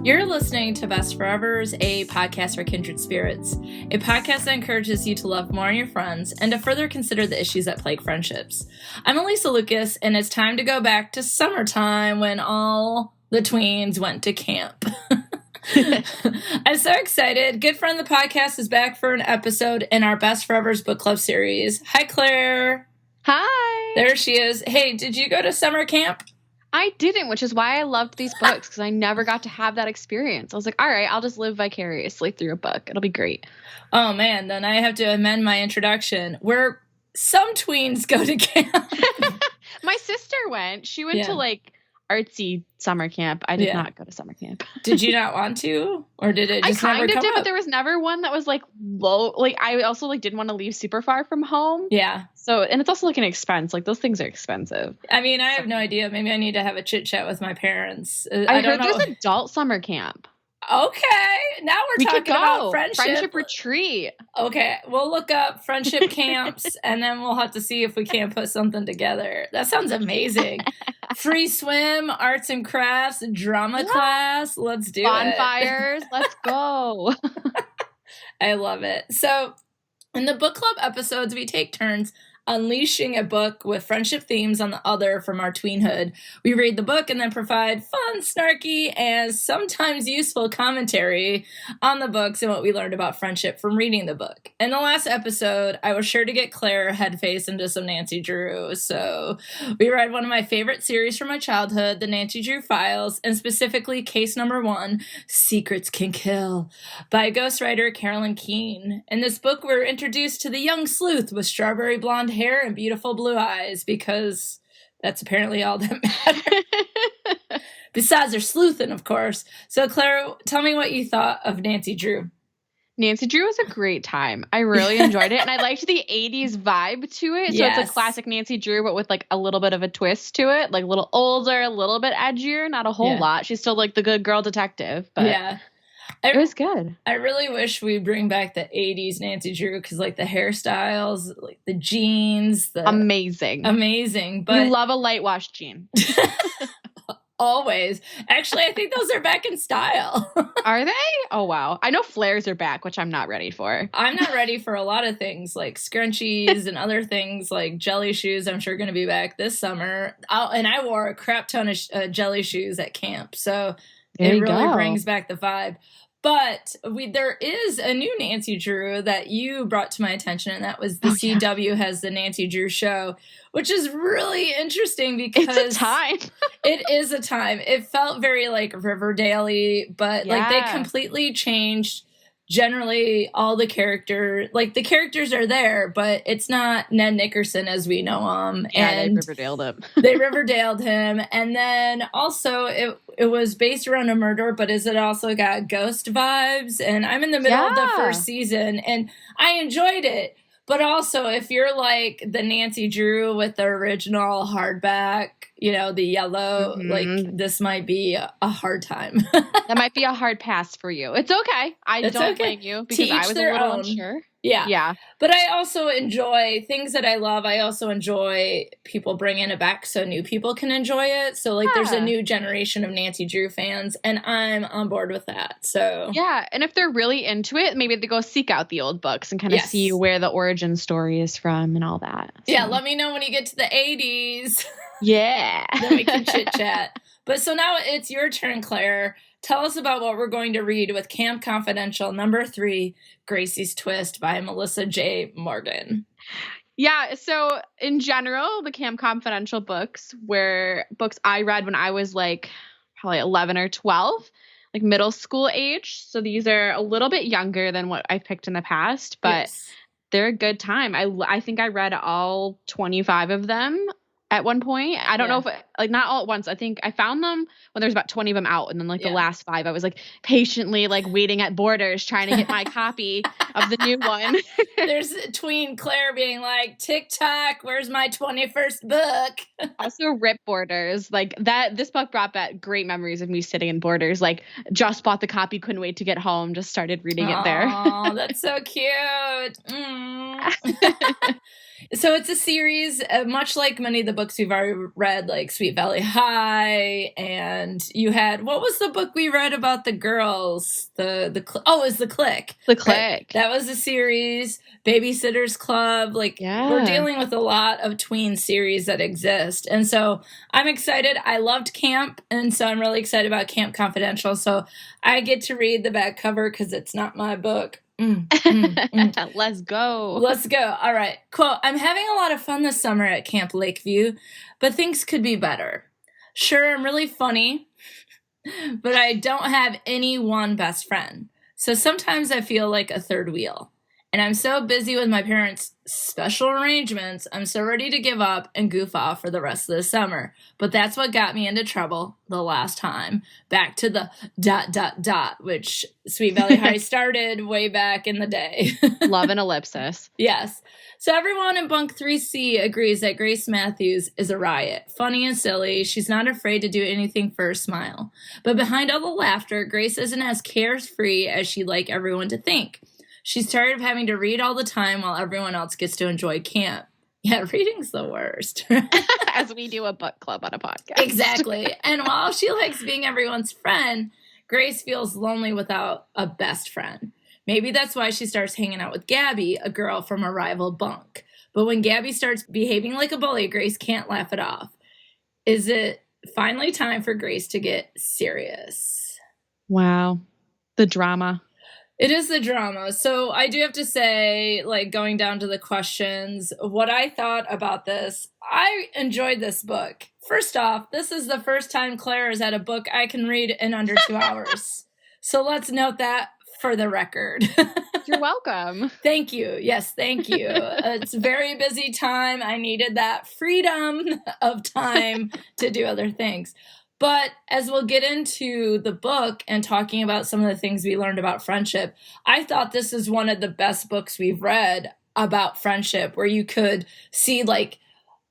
You're listening to Best Forevers, a podcast for kindred spirits, a podcast that encourages you to love more in your friends and to further consider the issues that plague friendships. I'm Alysa Lucas, and it's time to go back to summertime when all the tweens went to camp. I'm so excited. Good friend of the podcast is back for an episode in our Best Forevers book club series. Hi, Claire. Hi. There she is. Hey, did you go to summer camp? I didn't, which is why I loved these books, because I never got to have that experience. I was like, all right, I'll just live vicariously through a book. It'll be great. Oh, man. Then I have to amend my introduction. Where some tweens go to camp. My sister went. She went to like artsy summer camp. I did not go to summer camp. Did you not want to? Or did it just never come up? I kind of did, but there was never one that was like low. Like I also like didn't want to leave super far from home. Yeah. So, and it's also like an expense. Like those things are expensive. I mean, I have no idea. Maybe I need to have a chit chat with my parents. I heard there's adult summer camp. Okay. Now we're talking about friendship. Friendship retreat. Okay. We'll look up friendship camps and then we'll have to see if we can't put something together. That sounds amazing. Free swim, arts and crafts, drama class. Let's do Bonfires. Let's go. I love it. So in the book club episodes, we take turns unleashing a book with friendship themes on the other from our tweenhood. We read the book and then provide fun, snarky, and sometimes useful commentary on the books and what we learned about friendship from reading the book. In the last episode, I was sure to get Claire headface into some Nancy Drew, so we read one of my favorite series from my childhood, the Nancy Drew Files, and specifically case number 1, Secrets Can Kill, by ghostwriter Carolyn Keene. In this book, we're introduced to the young sleuth with strawberry blonde hair and beautiful blue eyes, because that's apparently all that matters. Besides her sleuthing, of course. So, Claire, tell me what you thought of Nancy Drew. Nancy Drew was a great time. I really enjoyed it. And I liked the 80s vibe to it. So It's a classic Nancy Drew, but with like a little bit of a twist to it. Like a little older, a little bit edgier, not a whole lot. She's still like the good girl detective. But it was good. I really wish we bring back the 80s Nancy Drew, because like the hairstyles, like the jeans. Amazing. But you love a light wash jean. Always. Actually, I think those are back in style. Are they? Oh, wow. I know flares are back, which I'm not ready for. I'm not ready for a lot of things like scrunchies and other things like jelly shoes. I'm sure going to be back this summer. And I wore a crap ton of jelly shoes at camp. So it really brings back the vibe. But there is a new Nancy Drew that you brought to my attention, and that was the CW has the Nancy Drew show, which is really interesting because it's a time. It is a time. It felt very like Riverdale-y, but like they completely changed generally all the characters. Like the characters are there, but it's not Ned Nickerson as we know him. Yeah, and they Riverdaled him. They Riverdaled him. And then also it was based around a murder, but it also got ghost vibes? And I'm in the middle of the first season and I enjoyed it. But also, if you're like the Nancy Drew with the original hardback, you know, the yellow, like this might be a hard time. That might be a hard pass for you. It's okay. I don't blame you because I was a little unsure. Yeah. But I also enjoy things that I love. I also enjoy people bringing it back so new people can enjoy it. So like there's a new generation of Nancy Drew fans and I'm on board with that. So yeah. And if they're really into it, maybe they go seek out the old books and kind of see where the origin story is from and all that. So. Yeah. Let me know when you get to the 80s. Yeah. Then we can chit chat. But so now it's your turn, Claire. Tell us about what we're going to read with Camp Confidential number 3, Gracie's Twist by Melissa J. Morgan. Yeah, so in general, the Camp Confidential books were books I read when I was like probably 11 or 12, like middle school age. So these are a little bit younger than what I've picked in the past, but they're a good time. I think I read all 25 of them at one point. I don't know if like not all at once. I think I found them when there's about 20 of them out. And then like the last 5, I was like patiently like waiting at Borders trying to get my copy of the new one. There's tween Claire being like, TikTok, where's my 21st book? Also Rip Borders. Like this book brought back great memories of me sitting in Borders. Like just bought the copy, couldn't wait to get home, just started reading it there. Oh, that's so cute. So it's a series, much like many of the books we've already read, like Sweet Valley High, and you had, what was the book we read about the girls? It was The Click. The Click. Right? That was a series. Babysitter's Club. Like, Yeah. we're dealing with a lot of tween series that exist. And so I'm excited. I loved Camp, and so I'm really excited about Camp Confidential. So I get to read the back cover because it's not my book. Let's go. Let's go. All right. Quote, I'm having a lot of fun this summer at Camp Lakeview, but things could be better. Sure, I'm really funny, but I don't have any one best friend. So sometimes I feel like a third wheel. And I'm so busy with my parents' special arrangements, I'm so ready to give up and goof off for the rest of the summer. But that's what got me into trouble the last time. Back to the ... which Sweet Valley High started way back in the day. Love an ellipsis. Yes. So everyone in Bunk 3C agrees that Grace Matthews is a riot. Funny and silly. She's not afraid to do anything for a smile. But behind all the laughter, Grace isn't as carefree as she'd like everyone to think. She's tired of having to read all the time while everyone else gets to enjoy camp. Yeah, reading's the worst. As we do a book club on a podcast. Exactly. And while she likes being everyone's friend, Grace feels lonely without a best friend. Maybe that's why she starts hanging out with Gabby, a girl from a rival bunk. But when Gabby starts behaving like a bully, Grace can't laugh it off. Is it finally time for Grace to get serious? Wow. The drama. It is the drama. So I do have to say, like, going down to the questions, what I thought about this, I enjoyed this book. First off, this is the first time Claire has had a book I can read in under 2 hours. So let's note that for the record. You're welcome. Thank you. Yes, thank you. It's a very busy time. I needed that freedom of time to do other things. But as we'll get into the book and talking about some of the things we learned about friendship, I thought this is one of the best books we've read about friendship, where you could see like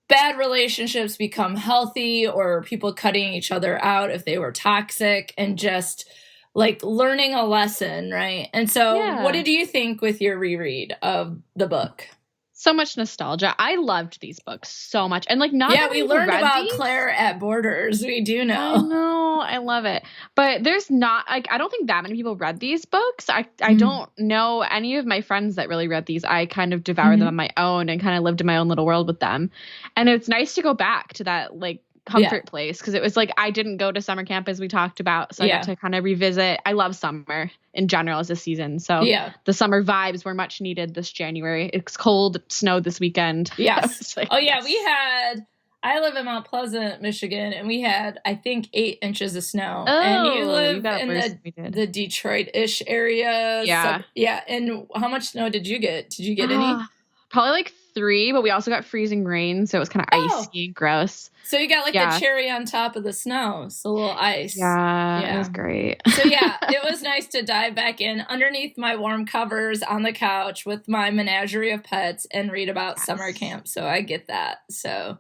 bad relationships become healthy or people cutting each other out if they were toxic, and just like learning a lesson, right? And so What did you think with your reread of the book? So much nostalgia. I loved these books so much. And like, not yeah, we learned about these. Claire at Borders. We do know. I know. I love it. But there's not, like, I don't think that many people read these books. I don't know any of my friends that really read these. I kind of devoured them on my own and kind of lived in my own little world with them. And it's nice to go back to that, like, comfort place, because it was like I didn't go to summer camp as we talked about, so I got to kind of revisit. I love summer in general as a season, so the summer vibes were much needed this January. It's cold, it snowed this weekend. Yes. Like, I live in Mount Pleasant, Michigan, and we had, I think, 8 inches of snow. And you live in the Detroit-ish area. Yeah. So, and how much snow did you get? Did you get any? Probably like 3, but we also got freezing rain, so it was kind of icy, gross. So you got like the cherry on top of the snow, so a little ice. Yeah, it was great. So it was nice to dive back in underneath my warm covers on the couch with my menagerie of pets and read about summer camp. So I get that. So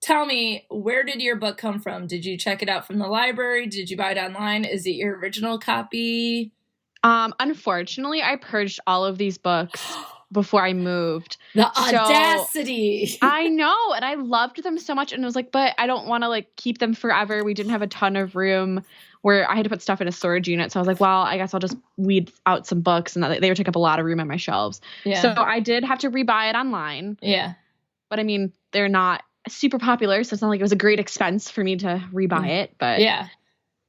tell me, where did your book come from? Did you check it out from the library? Did you buy it online? Is it your original copy? Unfortunately, I purged all of these books before I moved. The audacity. So, I know. And I loved them so much. And I was like, but I don't want to like keep them forever. We didn't have a ton of room where I had to put stuff in a storage unit. So I was like, well, I guess I'll just weed out some books, and they would take up a lot of room on my shelves. Yeah. So I did have to rebuy it online. Yeah. But I mean, they're not super popular, so it's not like it was a great expense for me to rebuy it. But yeah,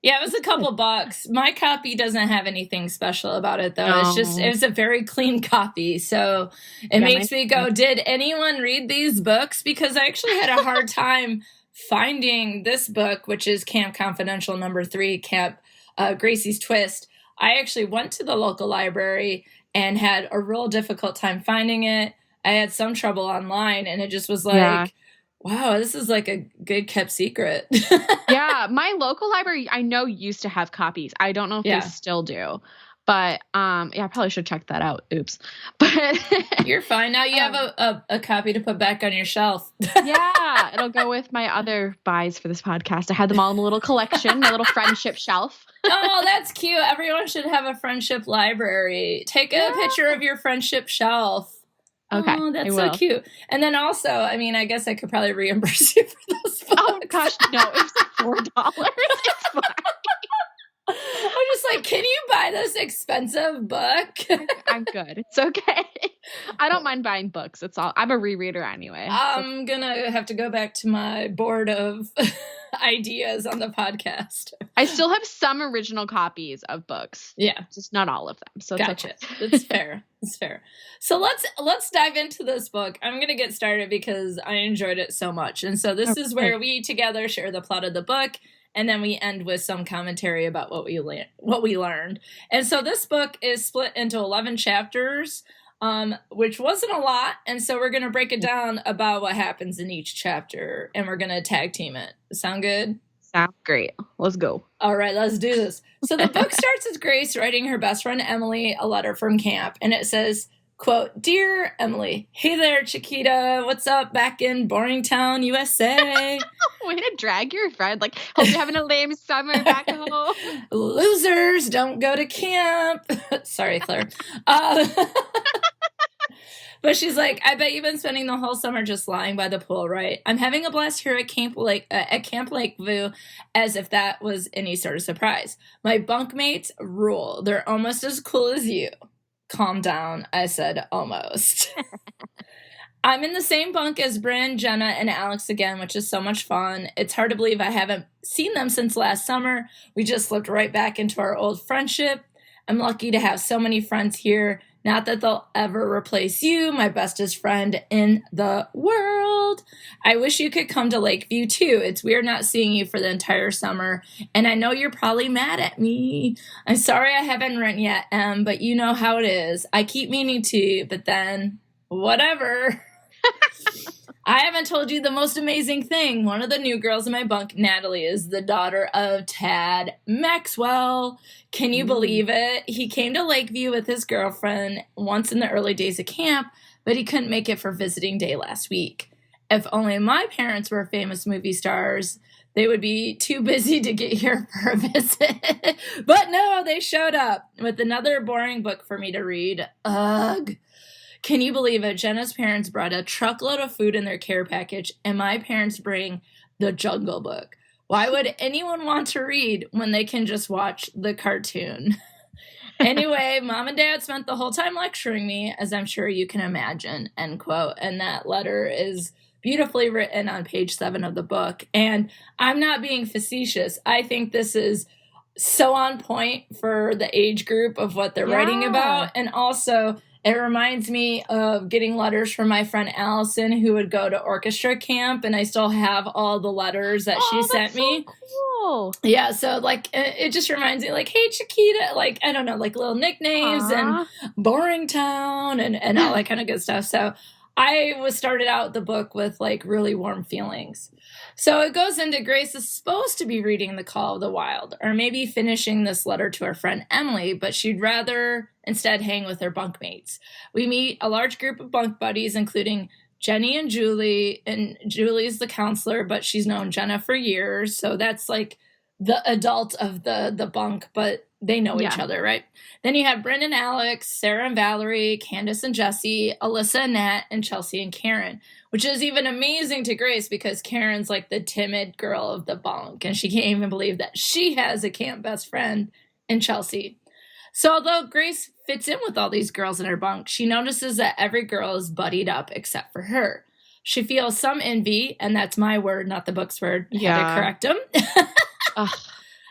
it was a couple bucks. My copy doesn't have anything special about it, though. No. It's a very clean copy. So it makes me go, did anyone read these books? Because I actually had a hard time finding this book, which is Camp Confidential #3, Camp Gracie's Twist. I actually went to the local library and had a real difficult time finding it. I had some trouble online, and it just was like, wow, this is like a good kept secret. Yeah, my local library I know used to have copies. I don't know if they still do. But I probably should check that out. Oops. But you're fine. Now you have a copy to put back on your shelf. Yeah, it'll go with my other buys for this podcast. I had them all in a little collection, my little friendship shelf. Oh, that's cute. Everyone should have a friendship library. Take a picture of your friendship shelf. Okay. Oh, that's so cute. And then also, I mean, I guess I could probably reimburse you for those books. Oh gosh, no, it was like $4. It's fine. I'm just like, can you buy this expensive book? I'm good. It's okay. I don't mind buying books. It's all. I'm a rereader anyway. I'm gonna have to go back to my board of ideas on the podcast. I still have some original copies of books. Yeah, just not all of them. So gotcha. It's okay. It's fair. It's fair. So let's dive into this book. I'm gonna get started because I enjoyed it so much, and so this is where we together share the plot of the book. And then we end with some commentary about what we learned. And so this book is split into 11 chapters, which wasn't a lot. And so we're going to break it down about what happens in each chapter. And we're going to tag team it. Sound good? Sound great. Let's go. All right, let's do this. So the book starts with Grace writing her best friend Emily a letter from camp. And it says, quote, "Dear Emily, hey there, Chiquita. What's up back in Boringtown, USA? Way to drag your friend. Like, hope you're having a lame summer back home. Losers don't go to camp." Sorry, Claire. But she's like, "I bet you've been spending the whole summer just lying by the pool, right? I'm having a blast here at Camp Lakeview, as if that was any sort of surprise. My bunkmates rule. They're almost as cool as you." Calm down, I said, almost. "I'm in the same bunk as Bryn, Jenna, and Alex again, which is so much fun. It's hard to believe I haven't seen them since last summer. We just slipped right back into our old friendship. I'm lucky to have so many friends here. Not that they'll ever replace you, my bestest friend in the world. I wish you could come to Lakeview too. It's weird not seeing you for the entire summer, and I know you're probably mad at me. I'm sorry I haven't written yet, but you know how it is. I keep meaning to, but then, whatever." "I haven't told you the most amazing thing. One of the new girls in my bunk, Natalie, is the daughter of Tad Maxwell. Can you believe it? He came to Lakeview with his girlfriend once in the early days of camp, but he couldn't make it for visiting day last week. If only my parents were famous movie stars, they would be too busy to get here for a visit. But no, they showed up with another boring book for me to read. Ugh. Can you believe it? Jenna's parents brought a truckload of food in their care package, and my parents bring the Jungle Book. Why would anyone want to read when they can just watch the cartoon? Anyway, Mom and Dad spent the whole time lecturing me, as I'm sure you can imagine," end quote. And that letter is beautifully written on page 7 of the book. And I'm not being facetious. I think this is so on point for the age group of what they're writing about. And also, it reminds me of getting letters from my friend Allison, who would go to orchestra camp, and I still have all the letters that she sent me. Cool. Yeah, so like it just reminds me, like, hey Chiquita, like, I don't know, like little nicknames and Boringtown and all that kind of good stuff. So I was started out the book with like really warm feelings. So it goes into Grace is supposed to be reading The Call of the Wild, or maybe finishing this letter to her friend Emily, but she'd rather instead hang with her bunkmates. We meet a large group of bunk buddies, including Jenny and Julie, and Julie's the counselor, but she's known Jenna for years, so that's like the adult of the bunk, but they know each other, right? Then you have Bryn and Alex, Sarah and Valerie, Candace and Jesse, Alyssa and Nat, and Chelsea and Karen, which is even amazing to Grace because Karen's like the timid girl of the bunk, and she can't even believe that she has a camp best friend in Chelsea. So although Grace fits in with all these girls in her bunk, she notices that every girl is buddied up except for her. She feels some envy, and that's my word, not the book's word. I had to correct him.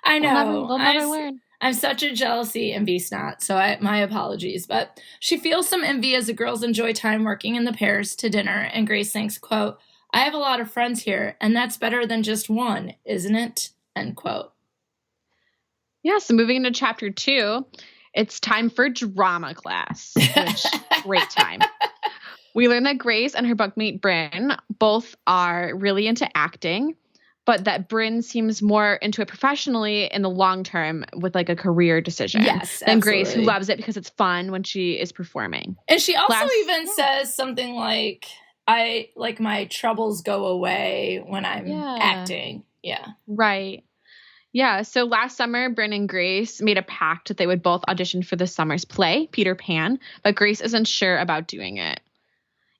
I know. We'll never learn. I'm such a jealousy envy snot, so my apologies. But she feels some envy as the girls enjoy time working in the pairs to dinner, and Grace thinks, quote, "I have a lot of friends here, and that's better than just one, isn't it?" End quote. Yeah, so moving into chapter 2, it's time for drama class, which great time. We learn that Grace and her bunkmate Bryn both are really into acting, but that Bryn seems more into it professionally in the long term with like a career decision than Grace, who loves it because it's fun when she is performing. And she also even says something like, "I like my troubles go away when I'm acting." Yeah. Right. Yeah, so last summer, Bryn and Grace made a pact that they would both audition for the summer's play, Peter Pan, but Grace isn't sure about doing it.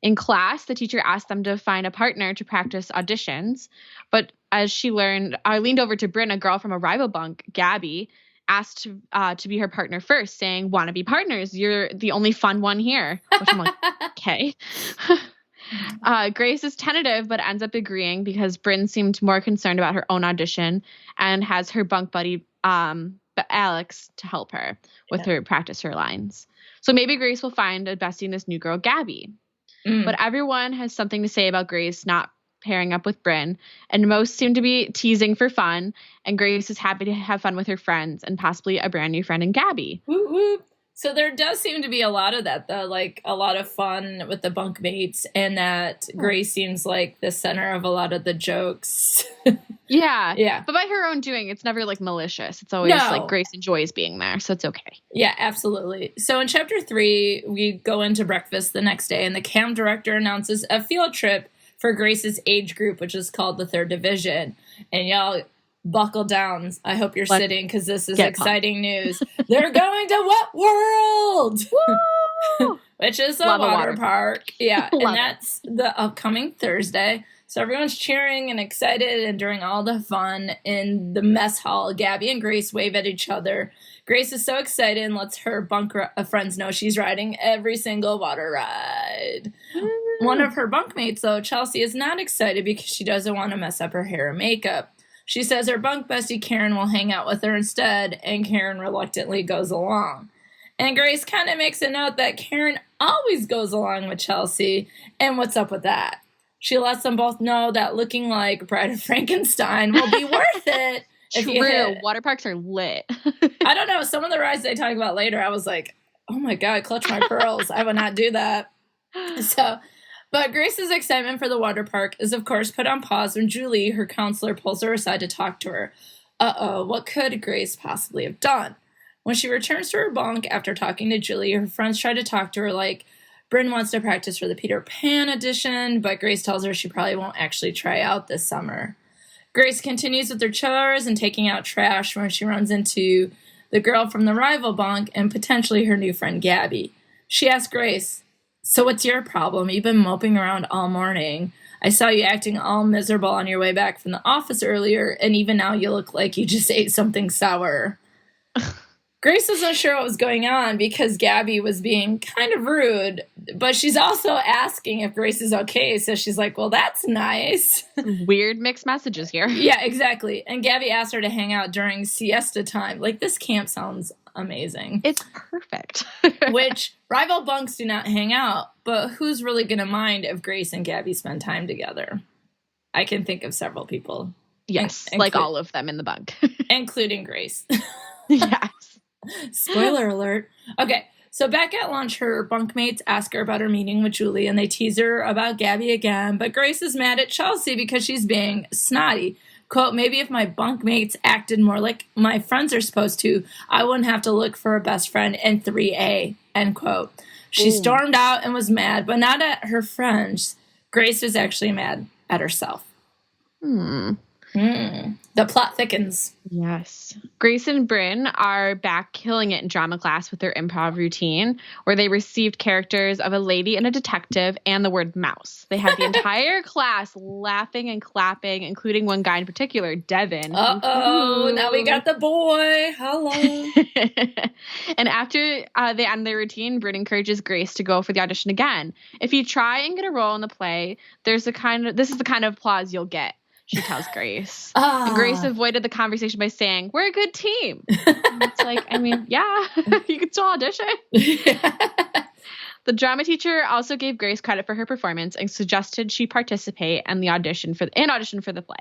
In class, the teacher asked them to find a partner to practice auditions. But as she leaned over to Bryn, a girl from a rival bunk, Gabby, asked to be her partner first, saying, "Want to be partners? You're the only fun one here." Which I'm like, okay. Grace is tentative, but ends up agreeing because Bryn seemed more concerned about her own audition and has her bunk buddy, Alex, to help her with her practice her lines. So maybe Grace will find a bestie in this new girl, Gabby. But everyone has something to say about Grace not pairing up with Bryn, and most seem to be teasing for fun, and Grace is happy to have fun with her friends and possibly a brand new friend in Gabby. Whoop, whoop. So there does seem to be a lot of that, though, like a lot of fun with the bunkmates, and that Grace seems like the center of a lot of the jokes. Yeah. But by her own doing, it's never like malicious. It's always like Grace enjoys being there, so it's okay. Yeah, absolutely. So in chapter 3, we go into breakfast the next day, and the camp director announces a field trip for Grace's age group, which is called the 3rd Division. And y'all buckle down. I hope you're sitting because this is exciting news. They're going to What World? Which is a water park. Yeah, and that's the upcoming Thursday. So everyone's cheering and excited, and during all the fun in the mess hall, Gabby and Grace wave at each other. Grace is so excited and lets her bunk friends know she's riding every single water ride. One of her bunkmates, though, Chelsea, is not excited because she doesn't want to mess up her hair and makeup. She says her bunk bestie Karen will hang out with her instead, and Karen reluctantly goes along. And Grace kind of makes a note that Karen always goes along with Chelsea, and what's up with that? She lets them both know that looking like Bride of Frankenstein will be worth it. True. Water parks are lit. I don't know. Some of the rides they talk about later, I was like, oh my God, clutch my pearls. I would not do that. But Grace's excitement for the water park is, of course, put on pause when Julie, her counselor, pulls her aside to talk to her. What could Grace possibly have done? When she returns to her bunk after talking to Julie, her friends try to talk to her like, Bryn wants to practice for the Peter Pan edition, but Grace tells her she probably won't actually try out this summer. Grace continues with her chores and taking out trash when she runs into the girl from the rival bunk and potentially her new friend Gabby. She asks Grace, "So what's your problem? You've been moping around all morning. I saw you acting all miserable on your way back from the office earlier, and even now you look like you just ate something sour." Grace wasn't sure what was going on because Gabby was being kind of rude, but she's also asking if Grace is okay, so she's like, well, that's nice. Weird mixed messages here. Yeah, exactly. And Gabby asked her to hang out during siesta time. Like, this camp sounds amazing. It's perfect. Which, rival bunks do not hang out, but who's really going to mind if Grace and Gabby spend time together? I can think of several people. Yes, like all of them in the bunk. Including Grace. Yes. Spoiler alert. Okay, so back at lunch, her bunkmates ask her about her meeting with Julie, and they tease her about Gabby again, but Grace is mad at Chelsea because she's being snotty. Quote, maybe if my bunkmates acted more like my friends are supposed to, I wouldn't have to look for a best friend in 3A, end quote. She stormed out and was mad, but not at her friends. Grace was actually mad at herself. The plot thickens. Yes. Grace and Bryn are back killing it in drama class with their improv routine, where they received characters of a lady and a detective and the word mouse. They had the entire class laughing and clapping, including one guy in particular, Devin. Uh-oh, now we got the boy. Hello. And after they end their routine, Bryn encourages Grace to go for the audition again. If you try and get a role in the play, this is the kind of applause you'll get, she tells Grace. And Grace avoided the conversation by saying, we're a good team. And it's like, I mean, yeah, you could still audition. Yeah. The drama teacher also gave Grace credit for her performance and suggested she participate in audition for the play.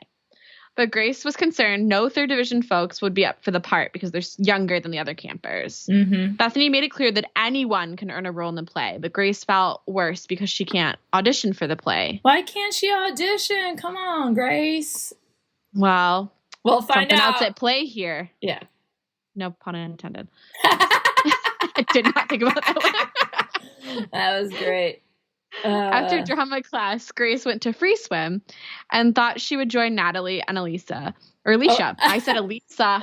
But Grace was concerned no 3rd Division folks would be up for the part because they're younger than the other campers. Mm-hmm. Bethany made it clear that anyone can earn a role in the play, but Grace felt worse because she can't audition for the play. Why can't she audition? Come on, Grace. Well, we'll find something out. else at play here. Yeah. No pun intended. I did not think about that one. That was great. After drama class, Grace went to free swim and thought she would join Natalie and Alysa. Or Alicia. I said Alysa.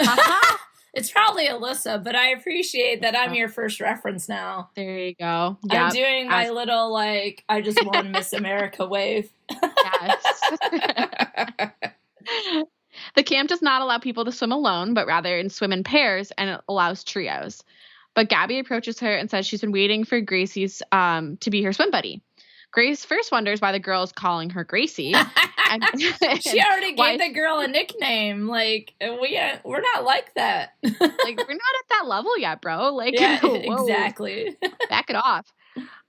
It's probably Alyssa, but I appreciate that I'm your first reference now. There you go. Yep. I'm doing my little, like, I just won Miss America wave. Yes. The camp does not allow people to swim alone, but rather swim in pairs, and it allows trios. But Gabby approaches her and says she's been waiting for Gracie's to be her swim buddy. Grace first wonders why the girl is calling her Gracie. She already gave the girl a nickname. Like, we're not like that. Like, we're not at that level yet, bro. Like, yeah, exactly. Back it off.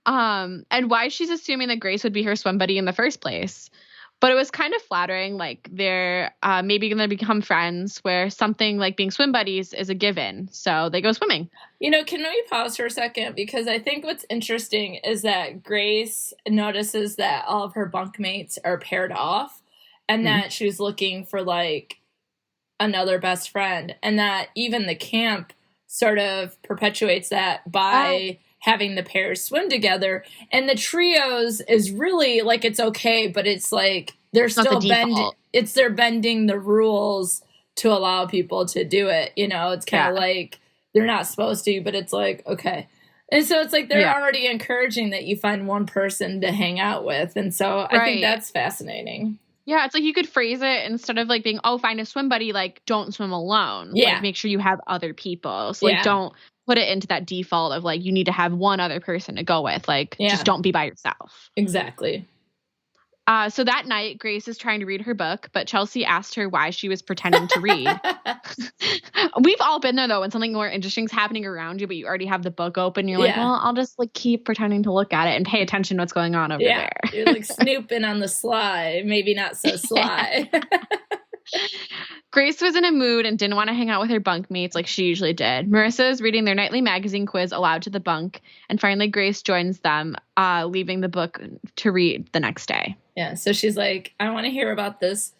And why she's assuming that Grace would be her swim buddy in the first place. But it was kind of flattering, like they're maybe going to become friends where something like being swim buddies is a given. So they go swimming. You know, can we pause for a second? Because I think what's interesting is that Grace notices that all of her bunkmates are paired off and that she's looking for like another best friend. And that even the camp sort of perpetuates that by having the pairs swim together. And the trios is really like, it's okay, but it's like they're still bending the rules to allow people to do it. You know, it's kind of like they're not supposed to, but it's like, okay. And so it's like they're already encouraging that you find one person to hang out with. And so I think that's fascinating. Yeah, it's like you could phrase it instead of like being, find a swim buddy, like don't swim alone. Yeah. Like make sure you have other people. So like don't put it into that default of like you need to have one other person to go with. Like just don't be by yourself. Exactly. So that night, Grace is trying to read her book, but Chelsea asked her why she was pretending to read. We've all been there, though, when something more interesting is happening around you, but you already have the book open. You're like, well, I'll just like keep pretending to look at it and pay attention to what's going on over there. You're like snooping on the sly, maybe not so sly. Grace was in a mood and didn't want to hang out with her bunkmates like she usually did. Marissa is reading their nightly magazine quiz aloud to the bunk, and finally Grace joins them, leaving the book to read the next day. Yeah, so she's like, I want to hear about this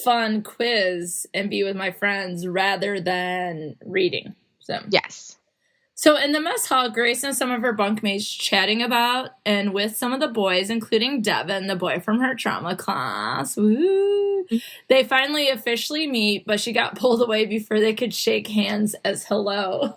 fun quiz and be with my friends rather than reading. So yes. So in the mess hall, Grace and some of her bunkmates chatting about and with some of the boys, including Devin, the boy from her trauma class. Woo! They finally officially meet, but she got pulled away before they could shake hands as hello.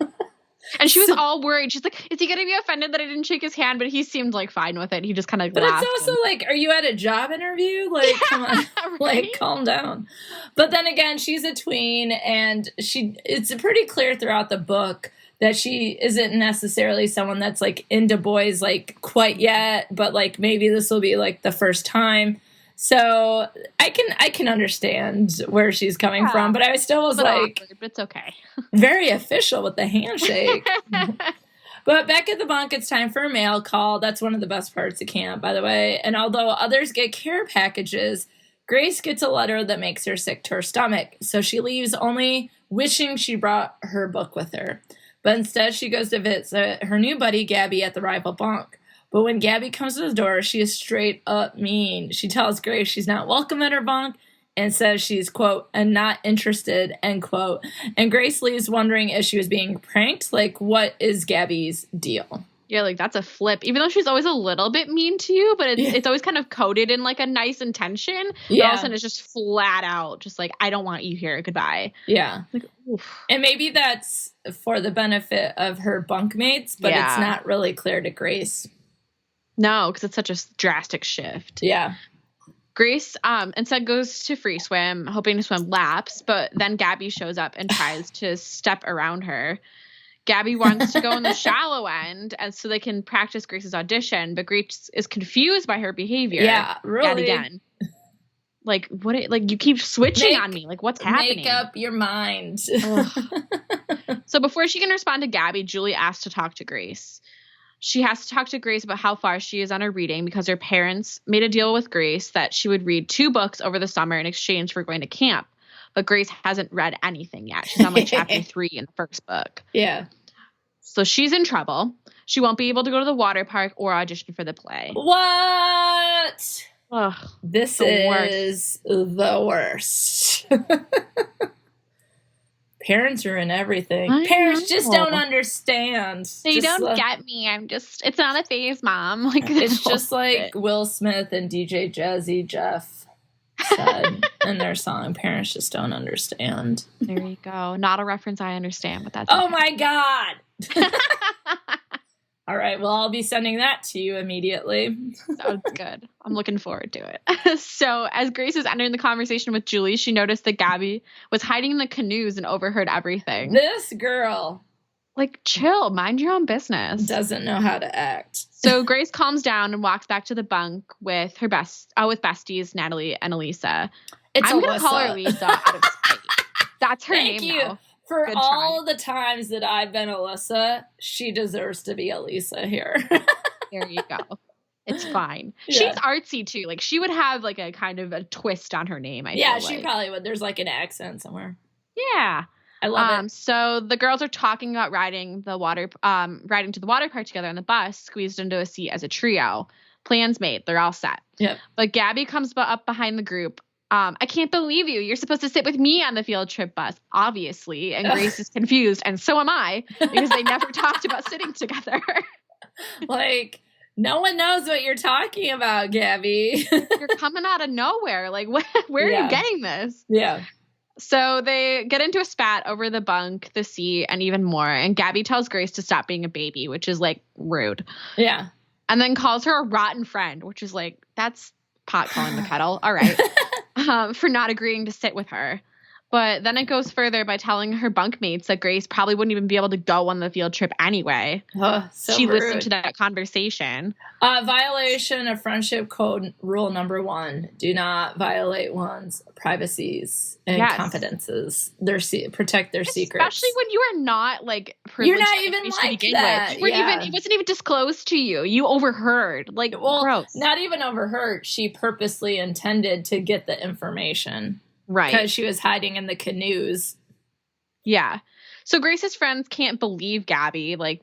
And she was all worried. She's like, is he going to be offended that I didn't shake his hand? But he seemed like fine with it. He just kind of laughed. But it's also like, are you at a job interview? Like, come on, right? Like, calm down. But then again, she's a tween, and it's pretty clear throughout the book that she isn't necessarily someone that's like into boys like quite yet, but like maybe this will be like the first time. So I can understand where she's coming from, but I still was like, awkward, but it's okay. Very official with the handshake. But back at the bunk, it's time for a mail call. That's one of the best parts of camp, by the way. And although others get care packages, Grace gets a letter that makes her sick to her stomach. So she leaves only wishing she brought her book with her. But instead, she goes to visit her new buddy, Gabby, at the rival bunk. But when Gabby comes to the door, she is straight up mean. She tells Grace she's not welcome at her bunk and says she's, quote, and not interested, end quote. And Grace leaves wondering if she was being pranked. Like, what is Gabby's deal? Yeah, like, that's a flip. Even though she's always a little bit mean to you, but it's always kind of coded in, like, a nice intention. But all of a sudden, it's just flat out, just like, I don't want you here. Goodbye. Yeah. Like, oof. And maybe that's for the benefit of her bunkmates, but it's not really clear to Grace. No, because it's such a drastic shift. Yeah. Grace instead goes to free swim, hoping to swim laps, but then Gabby shows up and tries to step around her. Gabby wants to go in the shallow end and so they can practice Grace's audition, but Grace is confused by her behavior. Yeah, really. Yet again. Like, what? Like, you keep switching on me. Like, what's happening? Make up your mind. So before she can respond to Gabby, Julie asks to talk to Grace. She has to talk to Grace about how far she is on her reading because her parents made a deal with Grace that she would read 2 books over the summer in exchange for going to camp. But Grace hasn't read anything yet. She's on like chapter 3 in the first book. Yeah. So she's in trouble. She won't be able to go to the water park or audition for the play. What? Ugh, this is the worst. Parents ruin everything. Parents just don't understand. They don't get me. It's not a phase, Mom. Like, it's just like Will Smith and DJ Jazzy Jeff. said in their song, Parents Just Don't Understand. There you go. Not a reference I understand, but that's Oh okay. my God. All right, well, I'll be sending that to you immediately. Sounds good. I'm looking forward to it. So as Grace was entering the conversation with Julie, she noticed that Gabby was hiding in the canoes and overheard everything. This girl Like, chill, mind your own business. doesn't know how to act. So Grace calms down and walks back to the bunk with her with besties, Natalie and Alysa. I'm going to call her Alysa out of spite. That's her Thank name you. now. For Good all try. the times that I've been Alyssa, she deserves to be Alysa here. There you go. It's fine. Yeah. She's artsy too. Like, she would have like a kind of a twist on her name, I feel she like. probably would. There's like an accent somewhere. Yeah. I love it. So the girls are talking about riding to the water park together on the bus, squeezed into a seat as a trio. Plans made. They're all set. Yep. But Gabby comes up behind the group. I can't believe you. You're supposed to sit with me on the field trip bus, obviously. And Grace is confused, and so am I, because they never talked about sitting together. Like, no one knows what you're talking about, Gabby. You're coming out of nowhere. Like, where are you getting this? Yeah. So they get into a spat over the bunk, the seat, and even more. And Gabby tells Grace to stop being a baby, which is like rude. Yeah. And then calls her a rotten friend, which is like, that's pot calling the kettle. All right. For not agreeing to sit with her. But then it goes further by telling her bunkmates that Grace probably wouldn't even be able to go on the field trip anyway. So rude. Listened rude. to that conversation. Violation of friendship code rule number 1. Do not violate one's privacies and confidences. Protect their secrets. Especially when you are not like privileged. You're not even like that. It wasn't even disclosed to you. You overheard. Like, gross. Not even overheard. She purposely intended to get the information. Right. Because she was hiding in the canoes. Yeah. So Grace's friends can't believe Gabby. Like,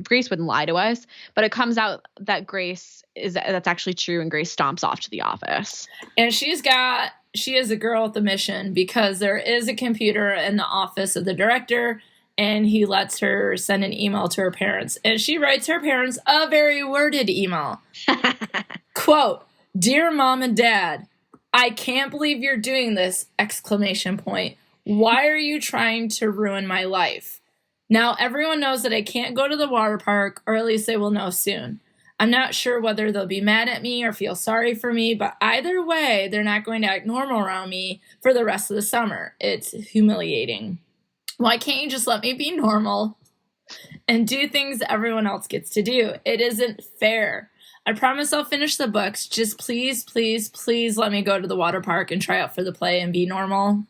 Grace wouldn't lie to us. But it comes out that that's actually true, and Grace stomps off to the office. And she is a girl with a mission, because there is a computer in the office of the director, and he lets her send an email to her parents. And she writes her parents a very worded email. Quote, "Dear Mom and Dad, I can't believe you're doing this! ! Why are you trying to ruin my life? Now everyone knows that I can't go to the water park, or at least they will know soon. I'm not sure whether they'll be mad at me or feel sorry for me, but either way, they're not going to act normal around me for the rest of the summer. It's humiliating. Why can't you just let me be normal and do things everyone else gets to do? It isn't fair. I promise I'll finish the books. Just please, please, please let me go to the water park and try out for the play and be normal.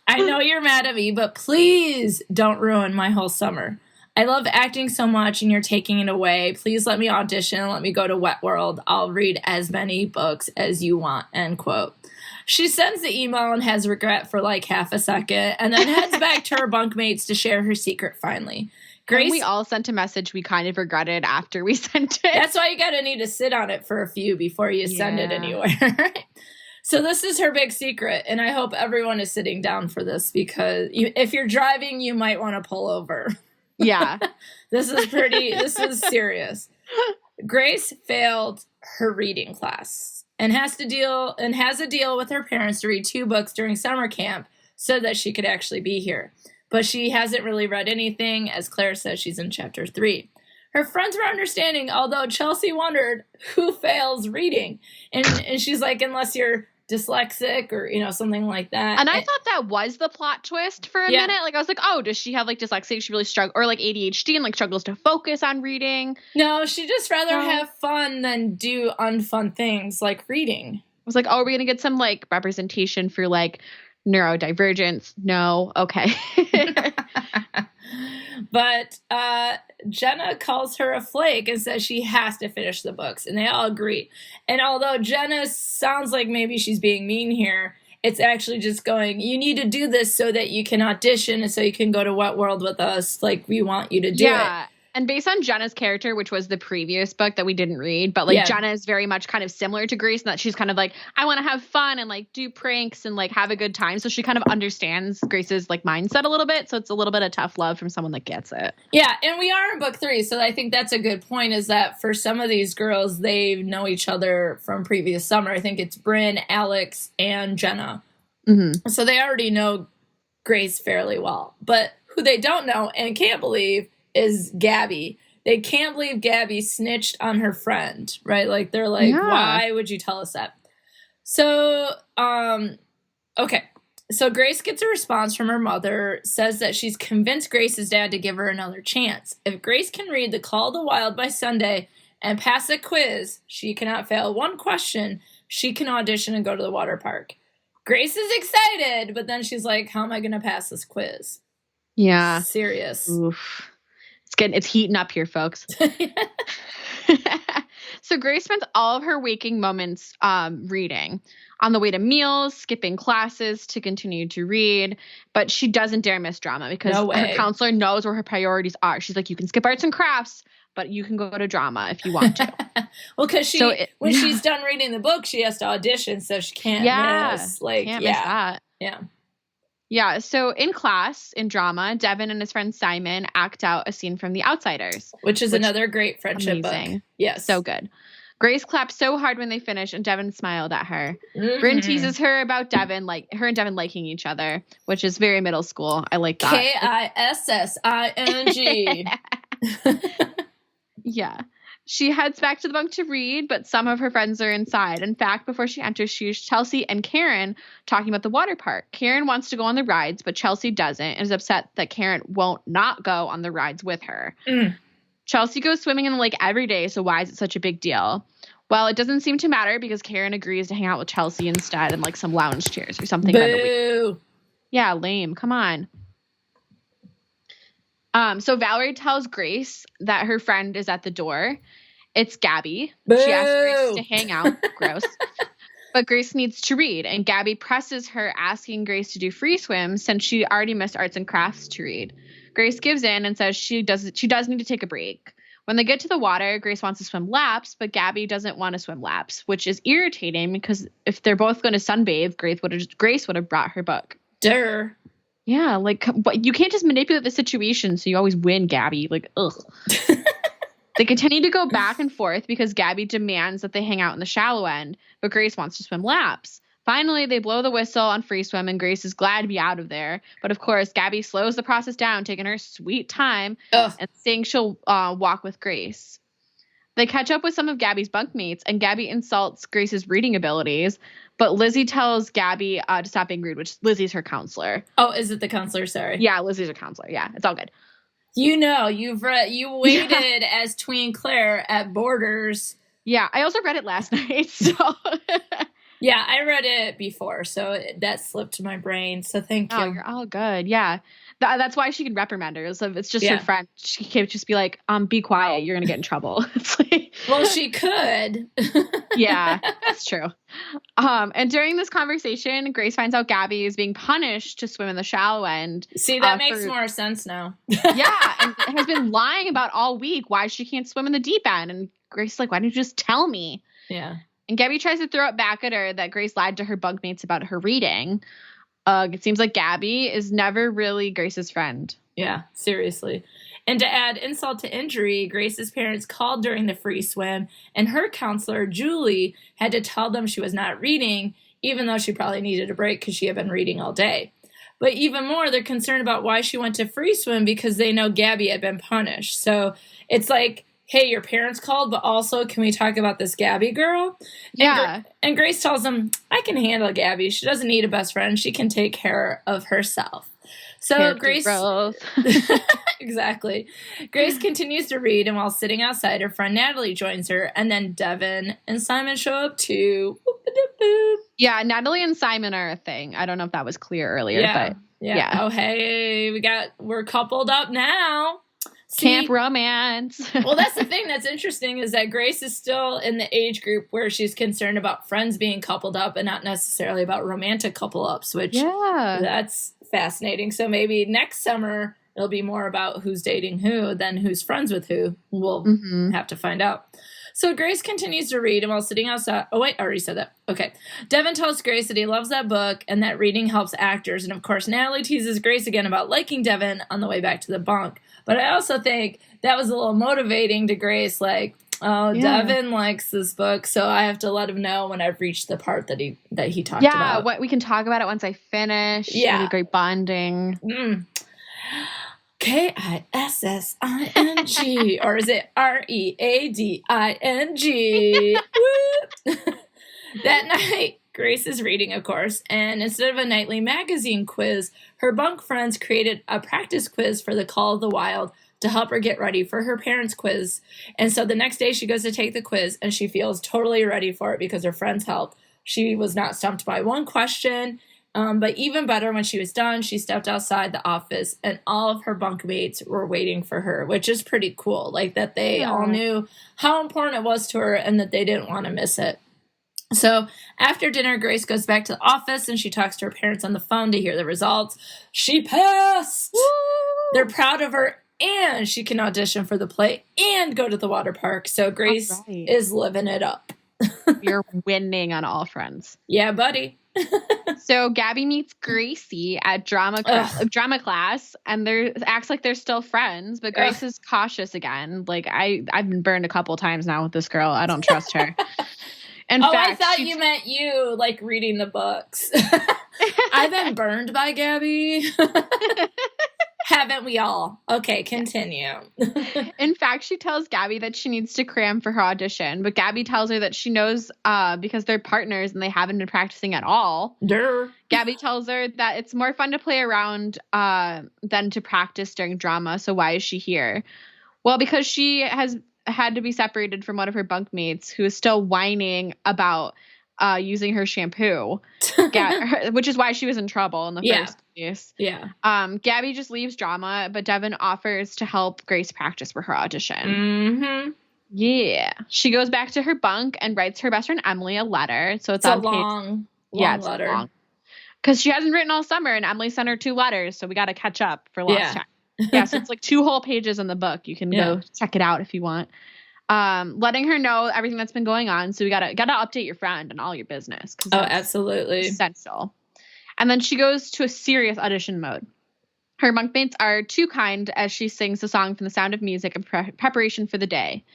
I know you're mad at me, but please don't ruin my whole summer. I love acting so much and you're taking it away. Please let me audition and let me go to Wet World. I'll read as many books as you want." End quote. She sends the email and has regret for like half a second, and then heads back to her bunkmates to share her secret finally. Grace, and we all sent a message we kind of regretted after we sent it. That's why you gotta need to sit on it for a few before you send it anywhere. So this is her big secret, and I hope everyone is sitting down for this, because if you're driving, you might want to pull over. Yeah. This is serious. Grace failed her reading class and has a deal with her parents to read 2 books during summer camp so that she could actually be here. But she hasn't really read anything. As Claire says, she's in chapter 3. Her friends were understanding, although Chelsea wondered who fails reading. And she's like, unless you're dyslexic or, something like that. And I thought that was the plot twist for a minute. Like, I was like, oh, does she have like dyslexia? She really struggles, or like ADHD and like struggles to focus on reading? No, she just rather have fun than do unfun things like reading. I was like, oh, are we going to get some like representation for like neurodivergence? No. Okay. But Jenna calls her a flake and says she has to finish the books, and they all agree. And although Jenna sounds like maybe she's being mean here, it's actually just going, you need to do this so that you can audition and so you can go to Wet World with us. Like, we want you to do it. And based on Jenna's character, which was the previous book that we didn't read, but like Yeah. Jenna is very much kind of similar to Grace in that she's kind of like, I want to have fun and like do pranks and like have a good time. So she kind of understands Grace's like mindset a little bit. So it's a little bit of tough love from someone that gets it. Yeah, and we are in book 3, so I think that's a good point, is that for some of these girls, they know each other from previous summer. I think it's Bryn, Alex, and Jenna. Mm-hmm. So they already know Grace fairly well. But who they don't know and can't believe is Gabby. They can't believe Gabby snitched on her friend, right? Like, they're like, why would you tell us that? So, okay. So Grace gets a response from her mother, says that she's convinced Grace's dad to give her another chance. If Grace can read The Call of the Wild by Sunday and pass a quiz, she cannot fail one question, she can audition and go to the water park. Grace is excited, but then she's like, how am I going to pass this quiz? Yeah. Serious. Oof. It's heating up here, folks. So Grace spends all of her waking moments reading. On the way to meals, skipping classes to continue to read. But she doesn't dare miss drama because her counselor knows where her priorities are. She's like, you can skip arts and crafts, but you can go to drama if you want to. Well, because when she's done reading the book, she has to audition, so she can't miss. Like, can't miss that. Yeah. Yeah, so in class, in drama, Devin and his friend Simon act out a scene from The Outsiders. Which is another great friendship book. Yes. So good. Grace clapped so hard when they finished, and Devin smiled at her. Mm-hmm. Bryn teases her about Devin, like her and Devin liking each other, which is very middle school. I like that. Kissing. Yeah. She heads back to the bunk to read, but some of her friends are inside. In fact, before she enters, she hears Chelsea and Karen talking about the water park. Karen wants to go on the rides, but Chelsea doesn't and is upset that Karen won't not go on the rides with her. Chelsea goes swimming in the lake every day, so why is it such a big deal? Well, it doesn't seem to matter because Karen agrees to hang out with Chelsea instead in like some lounge chairs or something. Boo! Yeah, lame. Come on. So Valerie tells Grace that her friend is at the door. It's Gabby. Boo! She asks Grace to hang out. Gross. But Grace needs to read, and Gabby presses her, asking Grace to do free swim since she already missed arts and crafts to read. Grace gives in and says she does need to take a break. When they get to the water, Grace wants to swim laps, but Gabby doesn't want to swim laps, which is irritating because if they're both going to sunbathe, Grace would have brought her book. Durr. Yeah, like, but you can't just manipulate the situation so you always win, Gabby. Like, ugh. They continue to go back and forth because Gabby demands that they hang out in the shallow end, but Grace wants to swim laps. Finally, they blow the whistle on free swim, and Grace is glad to be out of there. But of course, Gabby slows the process down, taking her sweet time and saying she'll walk with Grace. They catch up with some of Gabby's bunkmates, and Gabby insults Grace's reading abilities. But Lizzie tells Gabby to stop being rude, which Lizzie's her counselor. Oh, is it the counselor? Sorry. Yeah, Lizzie's her counselor. Yeah, it's all good. You know, you waited as Tween Claire at Borders. Yeah, I also read it last night, so... Yeah, I read it before, so that slipped my brain, so thank you. Oh, you're all good, yeah. That's why she can reprimand her. So if it's just her friend, she can't just be like, be quiet, you're going to get in trouble. It's like, well, she could. Yeah, that's true. And during this conversation, Grace finds out Gabby is being punished to swim in the shallow end. See, that makes more sense now. Yeah, and has been lying about all week why she can't swim in the deep end. And Grace is like, why didn't you just tell me? Yeah. And Gabby tries to throw it back at her that Grace lied to her bunkmates about her reading. It seems like Gabby is never really Grace's friend. Yeah, seriously. And to add insult to injury, Grace's parents called during the free swim, and her counselor, Julie, had to tell them she was not reading, even though she probably needed a break because she had been reading all day. But even more, they're concerned about why she went to free swim because they know Gabby had been punished. So it's like, hey, your parents called, but also can we talk about this Gabby girl? Yeah. And Grace tells them, I can handle Gabby. She doesn't need a best friend. She can take care of herself. So Character Grace... growth. Exactly. Grace continues to read, and while sitting outside, her friend Natalie joins her, and then Devin and Simon show up too. Yeah, Natalie and Simon are a thing. I don't know if that was clear earlier, but yeah. Oh, hey, we're coupled up now. Camp romance. Well, that's the thing that's interesting is that Grace is still in the age group where she's concerned about friends being coupled up and not necessarily about romantic couple ups, which that's fascinating. So maybe next summer it'll be more about who's dating who than who's friends with who. We'll have to find out. So Grace continues to read, and while sitting outside... Oh, wait, I already said that. Okay. Devin tells Grace that he loves that book and that reading helps actors. And, of course, Natalie teases Grace again about liking Devin on the way back to the bunk. But I also think that was a little motivating to Grace, like, oh, yeah. Devin likes this book, so I have to let him know when I've reached the part that he talked about. Yeah, we can talk about it once I finish. Yeah. It'll be great bonding. Kissing. Or is it Reading? That night, Grace is reading, of course, and instead of a nightly magazine quiz, her bunk friends created a practice quiz for the Call of the Wild to help her get ready for her parents' quiz. And so the next day she goes to take the quiz, and she feels totally ready for it because her friends helped. She was not stumped by one question. But even better, when she was done, she stepped outside the office and all of her bunkmates were waiting for her, which is pretty cool. Like that they all knew how important it was to her and that they didn't want to miss it. So after dinner, Grace goes back to the office and she talks to her parents on the phone to hear the results. She passed! Woo! They're proud of her and she can audition for the play and go to the water park. So Grace is living it up. You're winning on all fronts. Yeah, buddy. So Gabby meets Gracie at drama class, and acts like they're still friends, but Grace is cautious again. Like I've been burned a couple times now with this girl. I don't trust her. In fact, I thought you meant you like reading the books. I've been burned by Gabby. Haven't we all? Okay, continue. In fact, she tells Gabby that she needs to cram for her audition, but Gabby tells her that she knows because they're partners and they haven't been practicing at all. Durr. Gabby tells her that it's more fun to play around than to practice during drama, so why is she here? Well, because she has had to be separated from one of her bunkmates who is still whining about using her shampoo, which is why she was in trouble in the first place. Yeah. Gabby just leaves drama, but Devin offers to help Grace practice for her audition. Mm-hmm. Yeah. She goes back to her bunk and writes her best friend Emily a letter. So it's a long letter. Because she hasn't written all summer, and Emily sent her 2 letters, so we got to catch up for lost time. Yeah, so it's like 2 whole pages in the book. You can go check it out if you want. Letting her know everything that's been going on. So we gotta update your friend and all your business. Oh, absolutely. Essential. And then she goes to a serious audition mode. Her bunkmates are too kind as she sings the song from The Sound of Music in preparation for the day.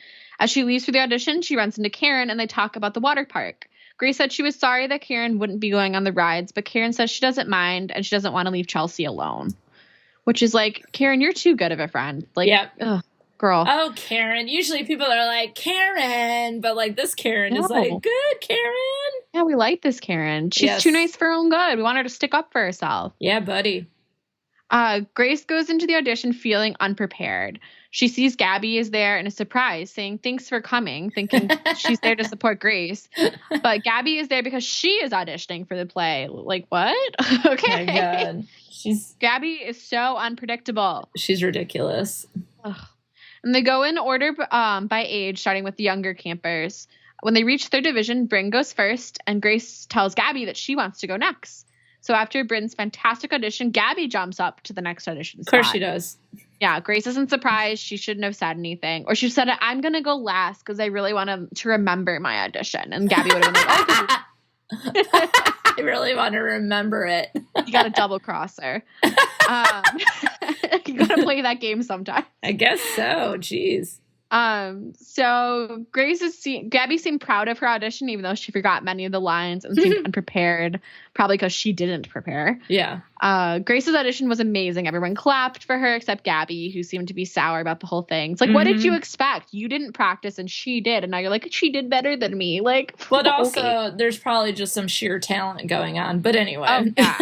As she leaves for the audition, she runs into Karen and they talk about the water park. Grace said she was sorry that Karen wouldn't be going on the rides, but Karen says she doesn't mind and she doesn't want to leave Chelsea alone. Which is like, Karen, you're too good of a friend. Like, ugh. Girl. Oh, Karen. Usually people are like, Karen. But like this Karen is like, good, Karen. Yeah, we like this Karen. She's too nice for her own good. We want her to stick up for herself. Yeah, buddy. Grace goes into the audition feeling unprepared. She sees Gabby is there and is surprised, saying, thanks for coming, thinking she's there to support Grace. But Gabby is there because she is auditioning for the play. Like, what? Okay. Oh my God. Gabby is so unpredictable. She's ridiculous. Ugh. And they go in order by age, starting with the younger campers. When they reach their division, Bryn goes first, and Grace tells Gabby that she wants to go next. So after Bryn's fantastic audition, Gabby jumps up to the next audition spot. Of course she does. Yeah, Grace isn't surprised. She shouldn't have said anything. Or she said, I'm going to go last because I really want to remember my audition. And Gabby would have been like, oh, I really want to remember it. You got to double cross her. You got to play that game sometime. I guess so. Jeez. So Gabby seemed proud of her audition, even though she forgot many of the lines and seemed unprepared, probably because she didn't prepare. Yeah. Grace's audition was amazing. Everyone clapped for her except Gabby, who seemed to be sour about the whole thing. It's like, what did you expect? You didn't practice and she did. And now you're like, she did better than me. Like, but also there's probably just some sheer talent going on. But anyway. Oh, yeah.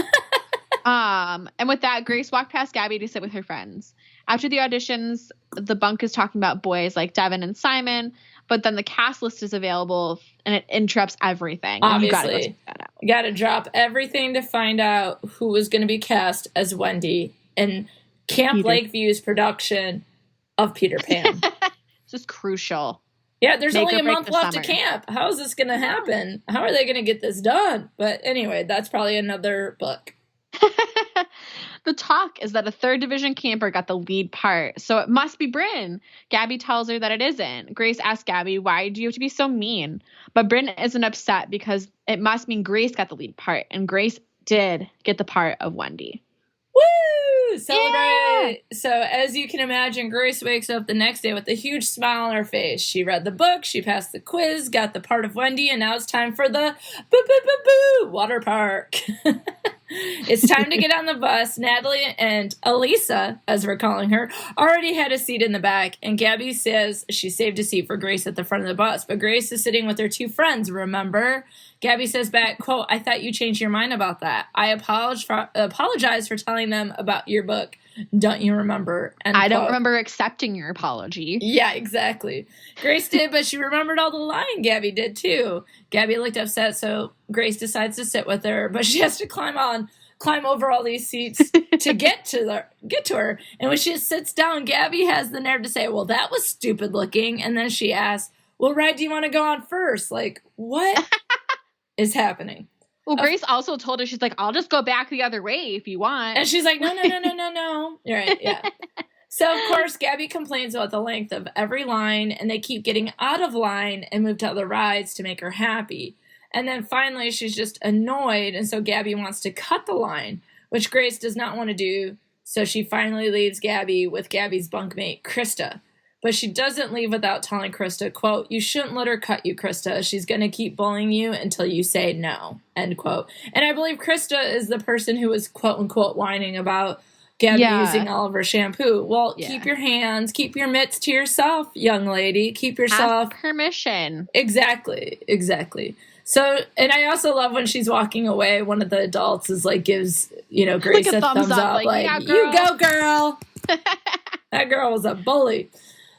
And with that, Grace walked past Gabby to sit with her friends. After the auditions, the bunk is talking about boys like Devin and Simon, but then the cast list is available and it interrupts everything. Obviously. You got to drop everything to find out who was going to be cast as Wendy in Camp Lakeview's production of Peter Pan. This is crucial. Yeah, there's only a month left to camp. How is this going to happen? How are they going to get this done? But anyway, that's probably another book. The talk is that a 3rd division camper got the lead part, so it must be Bryn. Gabby tells her that it isn't. Grace asks Gabby, why do you have to be so mean? But Bryn isn't upset because it must mean Grace got the lead part, and Grace did get the part of Wendy. Woo! Celebrate! Yeah! So, as you can imagine, Grace wakes up the next day with a huge smile on her face. She read the book, she passed the quiz, got the part of Wendy, and now it's time for the boo water park. It's time to get on the bus. Natalie and Alysa, as we're calling her, already had a seat in the back, and Gabby says she saved a seat for Grace at the front of the bus, but Grace is sitting with her 2 friends, remember? Gabby says back, quote, I thought you changed your mind about that. I apologize for telling them about your book. Don't you remember? End I don't quote. remember accepting your apology. Yeah, exactly. Grace did, but she remembered all the lying. Gabby did too. Gabby looked upset, so Grace decides to sit with her, but she has to climb over all these seats to get to her. And when she sits down, Gabby has the nerve to say, well, that was stupid looking. And then she asks, well, Ride, do you want to go on first? Like, what is happening? Well, Grace also told her, she's like, I'll just go back the other way if you want. And she's like, no. You're right, yeah. So, of course, Gabby complains about the length of every line, and they keep getting out of line and move to other rides to make her happy. And then finally, she's just annoyed, and so Gabby wants to cut the line, which Grace does not want to do, so she finally leaves Gabby with Gabby's bunkmate, Krista. But she doesn't leave without telling Krista, quote, you shouldn't let her cut you, Krista. She's going to keep bullying you until you say no, end quote. And I believe Krista is the person who was, quote unquote, whining about Gabby using all of her shampoo. Well, keep your hands, keep your mitts to yourself, young lady. Keep yourself. Ask permission. Exactly. So, and I also love when she's walking away, one of the adults is like, gives, Grace a thumbs up. Like, yeah, you go, girl. That girl was a bully.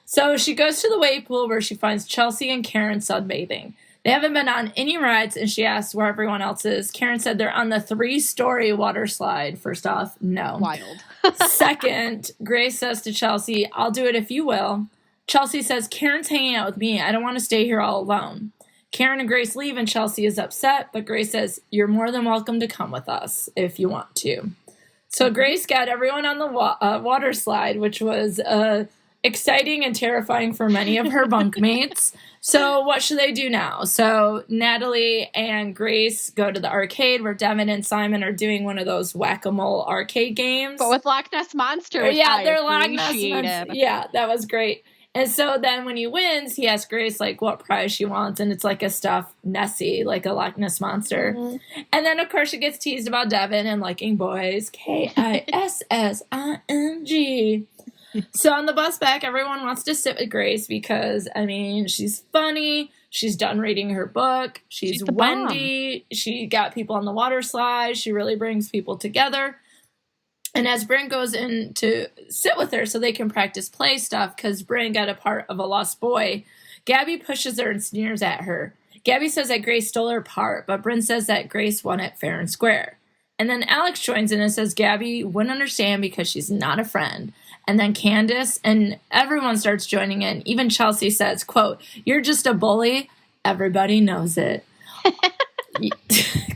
So she goes to the wave pool where she finds Chelsea and Karen sunbathing. They haven't been on any rides, and she asks where everyone else is. Karen said they're on the 3-story water slide. First off, no. Wild. Second, Grace says to Chelsea, I'll do it if you will. Chelsea says, Karen's hanging out with me. I don't want to stay here all alone. Karen and Grace leave, and Chelsea is upset, but Grace says, you're more than welcome to come with us if you want to. So Grace got everyone on the water slide, which was exciting and terrifying for many of her bunkmates. So what should they do now? So Natalie and Grace go to the arcade where Devin and Simon are doing one of those whack-a-mole arcade games. But with Loch Ness Monsters. Yeah, they're Loch Ness Monsters. Yeah, that was great. And so then when he wins, he asks Grace, like, what prize she wants. And it's like a stuffed Nessie, like a Loch Ness Monster. Mm-hmm. And then, of course, she gets teased about Devin and liking boys. Kissing. So on the bus back, everyone wants to sit with Grace because, she's funny. She's done reading her book. She's Wendy. Bomb. She got people on the water slide. She really brings people together. And as Bryn goes in to sit with her so they can practice play stuff because Bryn got a part of a lost boy, Gabby pushes her and sneers at her. Gabby says that Grace stole her part, but Bryn says that Grace won it fair and square. And then Alex joins in and says Gabby wouldn't understand because she's not a friend. And then Candace and everyone starts joining in. Even Chelsea says, quote, you're just a bully. Everybody knows it.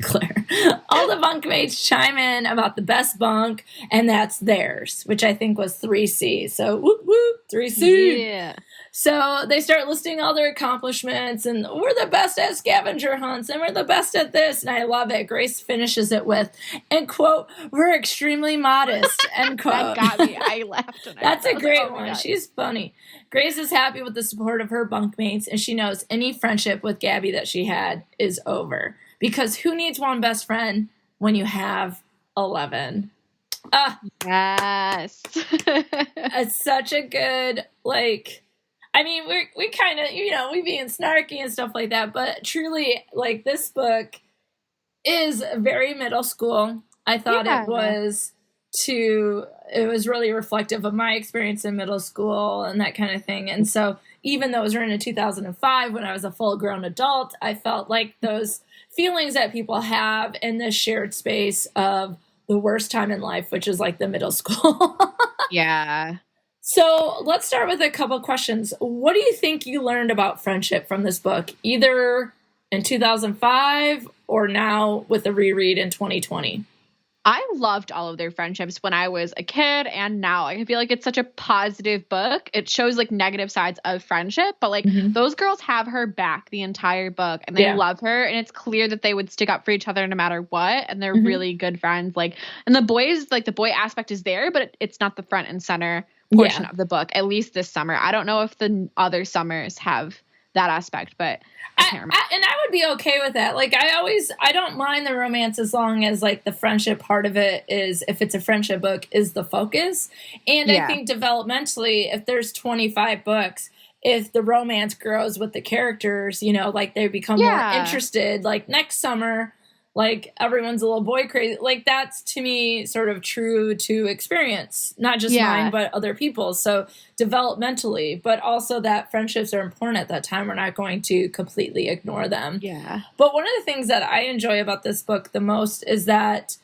Claire. All the bunkmates chime in about the best bunk, and that's theirs, which I think was 3C. So, whoop, whoop, 3C. Yeah. So they start listing all their accomplishments, and we're the best at scavenger hunts, and we're the best at this, and I love it. Grace finishes it with, and quote, we're extremely modest, end quote. That got me. I laughed. That's a great one. She's funny. Grace is happy with the support of her bunkmates, and she knows any friendship with Gabby that she had is over. Because who needs one best friend when you have 11? Yes. It's such a good, we kind of, we being snarky and stuff like that, but truly, this book is very middle school. I thought it was really reflective of my experience in middle school and that kind of thing. And so even though it was written in 2005, when I was a full-grown adult, I felt like those feelings that people have in this shared space of the worst time in life, which is the middle school. Yeah. So let's start with a couple questions. What do you think you learned about friendship from this book, either in 2005 or now with the reread in 2020? I loved all of their friendships when I was a kid and now. I feel like it's such a positive book. It shows like negative sides of friendship, but like those girls have her back the entire book and they love her. And it's clear that they would stick up for each other no matter what. And they're really good friends. Like, and the boys, like the boy aspect is there, but it's not the front and center portion of the book, at least this summer. I don't know if the other summers have that aspect, but I can't remember. And I would be okay with that. Like, I don't mind the romance as long as, like, the friendship part of it is, if it's a friendship book, is the focus. And I think developmentally, if there's 25 books, if the romance grows with the characters, you know, like, they become more interested, like, next summer, like, everyone's a little boy crazy. Like, that's, to me, sort of true to experience. Not just mine, but other people's. So, developmentally. But also that friendships are important at that time. We're not going to completely ignore them. Yeah. But one of the things that I enjoy about this book the most is that,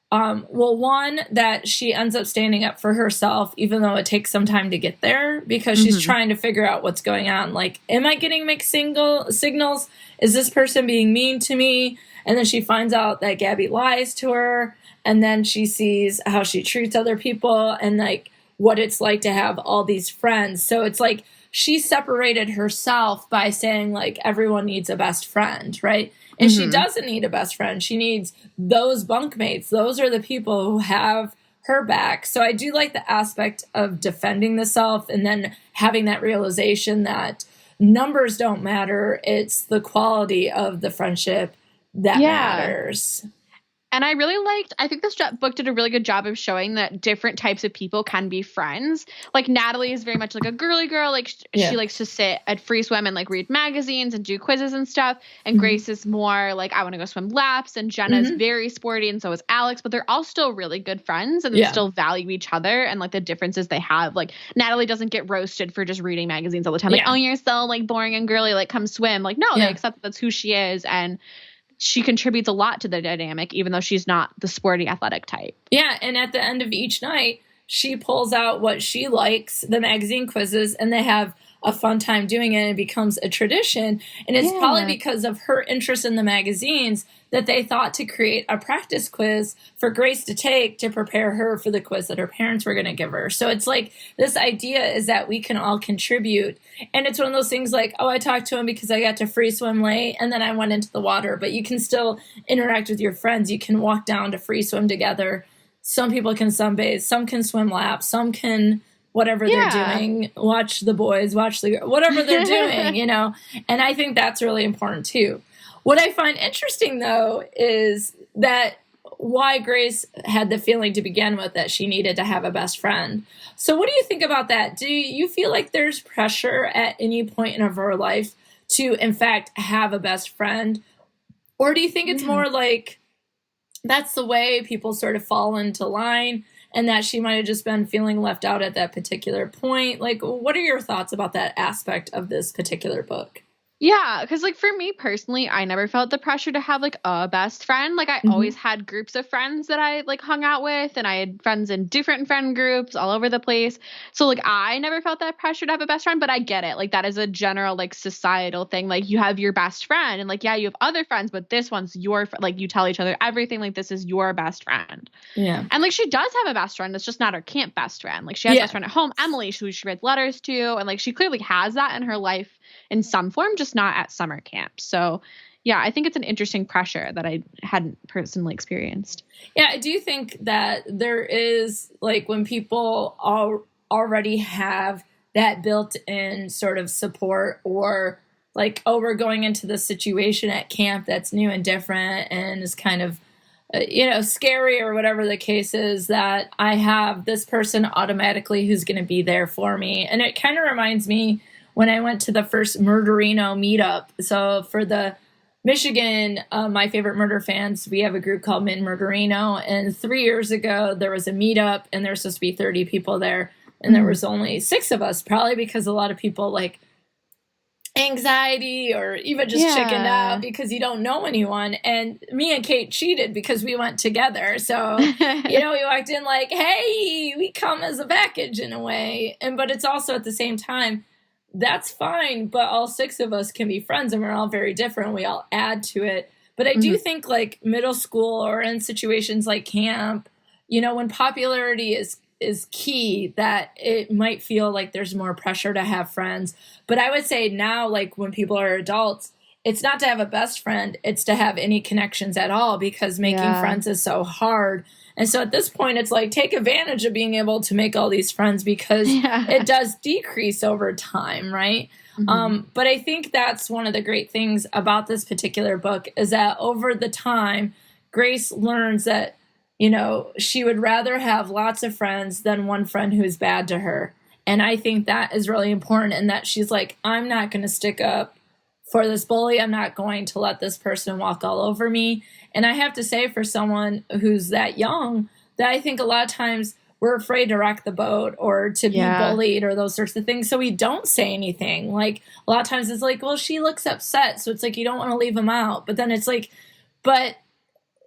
one, that she ends up standing up for herself, even though it takes some time to get there, because she's trying to figure out what's going on. Like, am I getting mixed signals? Is this person being mean to me? And then she finds out that Gabby lies to her. And then she sees how she treats other people and, like, what it's like to have all these friends. So it's like she separated herself by saying, like, everyone needs a best friend, right? And she doesn't need a best friend. She needs those bunkmates. Those are the people who have her back. So I do like the aspect of defending the self and then having that realization that numbers don't matter. It's the quality of the friendship that matters. And I think this book did a really good job of showing that different types of people can be friends. Like, Natalie is very much like a girly girl. Like, she likes to sit at free swim and, like, read magazines and do quizzes and stuff. And Grace is more like, I want to go swim laps. And Jenna's very sporty, and so is Alex. But they're all still really good friends, and they still value each other and, like, the differences they have. Like, Natalie doesn't get roasted for just reading magazines all the time. Like, oh, you're so, like, boring and girly. Like, come swim. Like, no, they accept that that's who she is. And she contributes a lot to the dynamic, even though she's not the sporty athletic type. Yeah, and at the end of each night, she pulls out what she likes, the magazine quizzes, and they have a fun time doing it, and it becomes a tradition. And it's probably because of her interest in the magazines that they thought to create a practice quiz for Grace to take to prepare her for the quiz that her parents were going to give her. So it's like, this idea is that we can all contribute. And it's one of those things like, oh, I talked to him because I got to free swim late and then I went into the water. But you can still interact with your friends. You can walk down to free swim together. Some people can sunbathe. Some can swim laps. Some can whatever they're doing, watch the boys, watch the whatever they're doing, you know. And I think that's really important too. What I find interesting, though, is that why Grace had the feeling to begin with that she needed to have a best friend. So what do you think about that? Do you feel like there's pressure at any point in her life to, in fact, have a best friend? Or do you think it's more like that's the way people sort of fall into line and that she might have just been feeling left out at that particular point? Like, what are your thoughts about that aspect of this particular book? Yeah, because, like, for me personally, I never felt the pressure to have, like, a best friend. Like, I always had groups of friends that I, like, hung out with, and I had friends in different friend groups all over the place. So, like, I never felt that pressure to have a best friend, but I get it. Like, that is a general, like, societal thing. Like, you have your best friend, and, like, yeah, you have other friends, but this one's your, like, you tell each other everything, like, this is your best friend. Yeah. And, like, she does have a best friend. It's just not her camp best friend. Like, she has a best friend at home, Emily, who she writes letters to, and, like, she clearly has that in her life in some form, just not at summer camp. So, yeah, I think it's an interesting pressure that I hadn't personally experienced. Yeah, I do think that there is, like, when people already have that built-in sort of support or, like, oh, we're going into this situation at camp that's new and different and is kind of, scary or whatever the case is, that I have this person automatically who's going to be there for me. And it kind of reminds me when I went to the first Murderino meetup. So for the Michigan, My Favorite Murder fans, we have a group called Min Murderino. And 3 years ago, there was a meetup, and there was supposed to be 30 people there. And there was only 6 of us, probably because a lot of people, like, anxiety or even just chickened out because you don't know anyone. And me and Kate cheated because we went together. So, we walked in like, hey, we come as a package in a way. But it's also at the same time, that's fine, but all 6 of us can be friends, and we're all very different. We all add to it. But I do think like middle school or in situations like camp, when popularity is key, that it might feel like there's more pressure to have friends. But I would say now, like when people are adults, it's not to have a best friend, it's to have any connections at all, because making friends is so hard. And so at this point, it's like, take advantage of being able to make all these friends, because it does decrease over time, right? But I think that's one of the great things about this particular book, is that over the time, Grace learns that, she would rather have lots of friends than one friend who's bad to her. And I think that is really important, and that she's like, I'm not going to stick up for this bully. I'm not going to let this person walk all over me. And I have to say, for someone who's that young, that I think a lot of times we're afraid to rock the boat or to be bullied or those sorts of things. So we don't say anything. Like a lot of times it's like, well, she looks upset. So it's like, you don't want to leave them out. But then it's like, but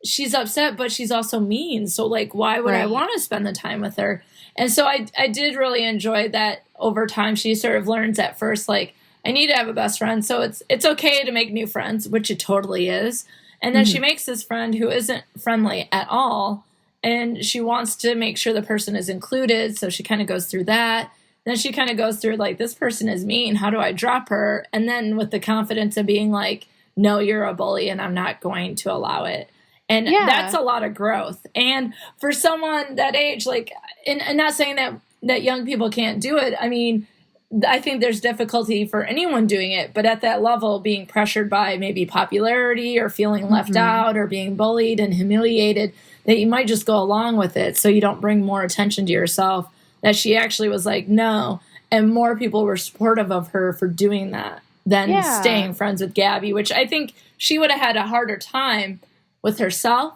she's upset, but she's also mean. So like, why would I want to spend the time with her? And so I did really enjoy that over time. She sort of learns at first, like, I need to have a best friend. So it's okay to make new friends, which it totally is. And then she makes this friend who isn't friendly at all. And she wants to make sure the person is included. So she kind of goes through that. Then she kind of goes through like, this person is mean. How do I drop her? And then with the confidence of being like, no, you're a bully and I'm not going to allow it. And that's a lot of growth. And for someone that age, like, and not saying that young people can't do it. I mean, I think there's difficulty for anyone doing it, but at that level, being pressured by maybe popularity or feeling left out or being bullied and humiliated, that you might just go along with it so you don't bring more attention to yourself, that she actually was like, no. And more people were supportive of her for doing that than staying friends with Gabby, which I think she would have had a harder time with herself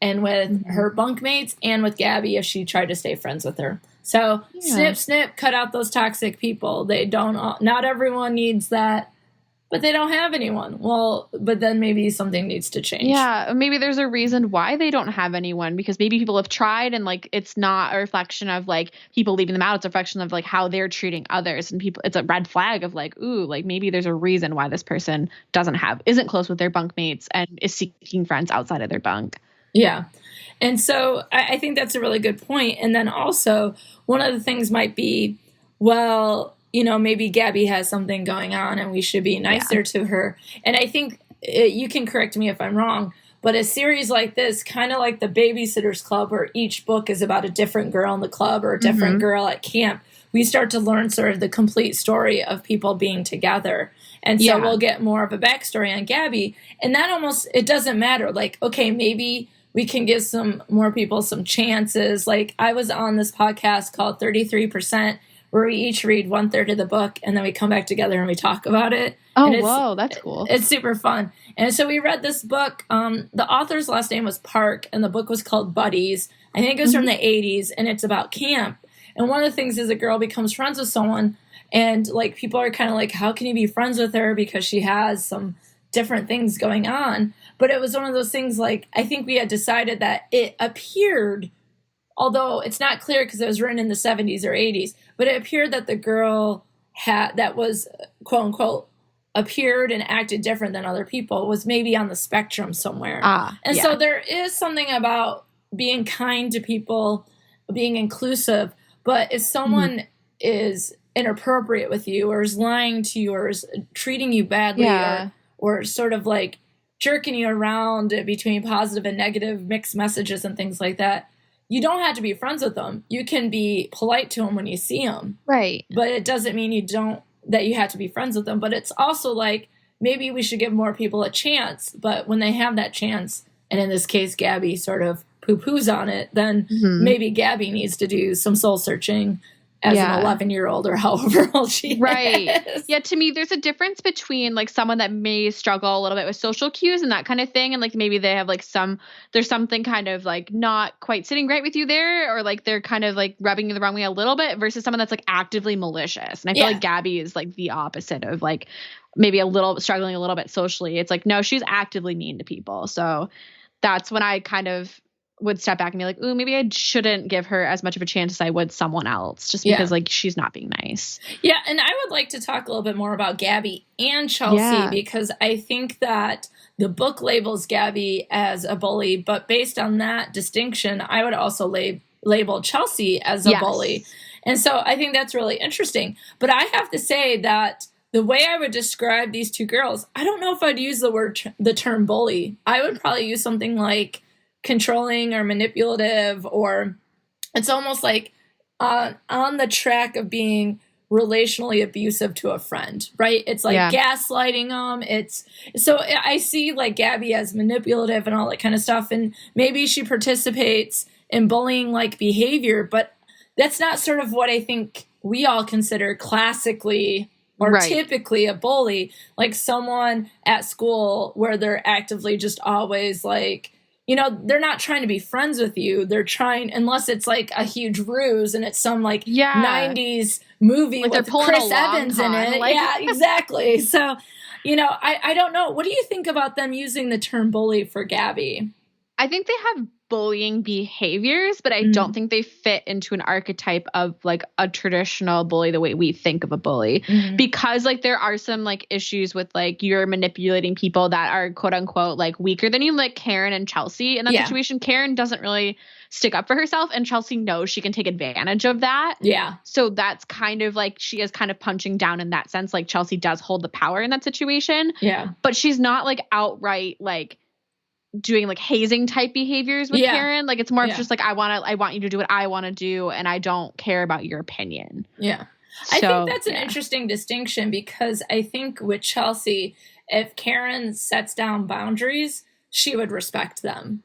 and with her bunkmates and with Gabby if she tried to stay friends with her. So snip, snip, cut out those toxic people. Not everyone needs that, but they don't have anyone. Well, but then maybe something needs to change. Yeah, maybe there's a reason why they don't have anyone, because maybe people have tried and like it's not a reflection of like people leaving them out. It's a reflection of like how they're treating others, and people. It's a red flag of like, ooh, like maybe there's a reason why this person isn't close with their bunkmates and is seeking friends outside of their bunk. Yeah. And so I think that's a really good point. And then also one of the things might be, well, maybe Gabby has something going on and we should be nicer to her. And I think you can correct me if I'm wrong, but a series like this, kind of like the Babysitter's Club, where each book is about a different girl in the club or a different girl at camp, we start to learn sort of the complete story of people being together. And so we'll get more of a backstory on Gabby. And that it doesn't matter. Like, okay, maybe we can give some more people some chances. Like I was on this podcast called 33%, where we each read 1/3 of the book and then we come back together and we talk about it. Oh, whoa, that's cool. It's super fun. And so we read this book. The author's last name was Park, and the book was called Buddies. I think it was from the 80s, and it's about camp. And one of the things is a girl becomes friends with someone, and like people are kind of like, how can you be friends with her? Because she has some different things going on. But it was one of those things, like, I think we had decided that it appeared, although it's not clear because it was written in the 70s or 80s, but it appeared that the girl that was, quote unquote, appeared and acted different than other people was maybe on the spectrum somewhere. So there is something about being kind to people, being inclusive, but if someone is inappropriate with you or is lying to you or is treating you badly or sort of like jerking you around between positive and negative mixed messages and things like that, you don't have to be friends with them. You can be polite to them when you see them. Right. But it doesn't mean that you have to be friends with them. But it's also like, maybe we should give more people a chance. But when they have that chance, and in this case, Gabby sort of poo-poos on it, then maybe Gabby needs to do some soul searching as an 11-year-old or however old she is. Yeah, to me, there's a difference between like someone that may struggle a little bit with social cues and that kind of thing. And like maybe they have like there's something kind of like not quite sitting right with you there, or like they're kind of like rubbing you the wrong way a little bit, versus someone that's like actively malicious. And I feel like Gabby is like the opposite of like maybe struggling a little bit socially. It's like, no, she's actively mean to people. So that's when I kind of would step back and be like, ooh, maybe I shouldn't give her as much of a chance as I would someone else just because like she's not being nice. Yeah. And I would like to talk a little bit more about Gabby and Chelsea Yeah. because I think that the book labels Gabby as a bully, but based on that distinction, I would also label Chelsea as a bully. And so I think that's really interesting. But I have to say that the way I would describe these two girls, I don't know if I'd use the term bully. I would probably use something like controlling or manipulative, or it's almost like on the track of being relationally abusive to a friend, right? It's like gaslighting them. It's so I see like Gabby as manipulative and all that kind of stuff, and maybe she participates in bullying like behavior, but that's not sort of what I think we all consider classically or typically a bully, like someone at school where they're actively just always like, you know, they're not trying to be friends with you. They're trying, unless it's like a huge ruse and it's some like 90s movie like with Chris Evans in it. Like- yeah, exactly. So, you know, I don't know. What do you think about them using the term bully for Gabby? I think they have bullying behaviors, but I don't think they fit into an archetype of like a traditional bully the way we think of a bully. Because like there are some like issues with like you're manipulating people that are quote unquote like weaker than you, like Karen and Chelsea in that situation. Karen doesn't really stick up for herself and Chelsea knows she can take advantage of that. Yeah. So that's kind of like she is kind of punching down in that sense. Like Chelsea does hold the power in that situation. Yeah. But she's not like outright like doing like hazing type behaviors with Karen. Like it's more of just like I want you to do what I want to do and I don't care about your opinion. Yeah. So, I think that's an interesting distinction because I think with Chelsea, if Karen sets down boundaries, she would respect them.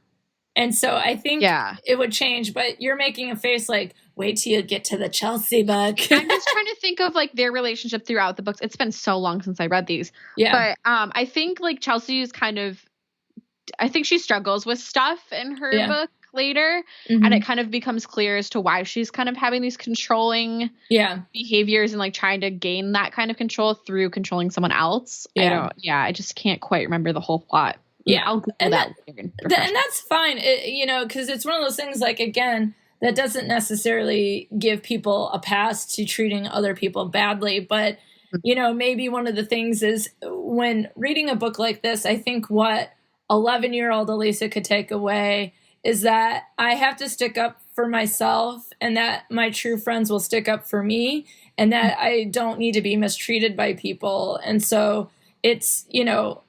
And so I think it would change, but you're making a face like, wait till you get to the Chelsea book. I'm just trying to think of like their relationship throughout the books. It's been so long since I read these. Yeah. But I think like Chelsea is kind of, I think she struggles with stuff in her book later. And it kind of becomes clear as to why she's kind of having these controlling behaviors and like trying to gain that kind of control through controlling someone else. I just can't quite remember the whole plot. Yeah. I'll Google and that. And that's fine. You know, because it's one of those things like, again, that doesn't necessarily give people a pass to treating other people badly. But, you know, maybe one of the things is when reading a book like this, I think what 11-year-old Alysa could take away is that I have to stick up for myself and that my true friends will stick up for me and that I don't need to be mistreated by people. And so it's, you know,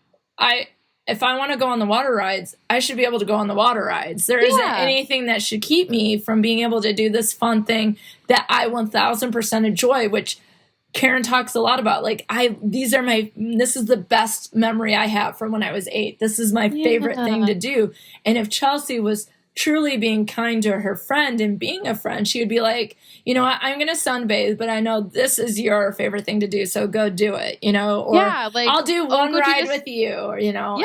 if I want to go on the water rides, I should be able to go on the water rides. There isn't anything that should keep me from being able to do this fun thing that I 1000% enjoy, which Karen talks a lot about. Like, this is the best memory I have from when I was 8. This is my favorite thing to do. And if Chelsea was truly being kind to her friend and being a friend, she would be like, you know what, I'm going to sunbathe, but I know this is your favorite thing to do, so go do it, you know, or like, I'll do one ride with you, or, you know.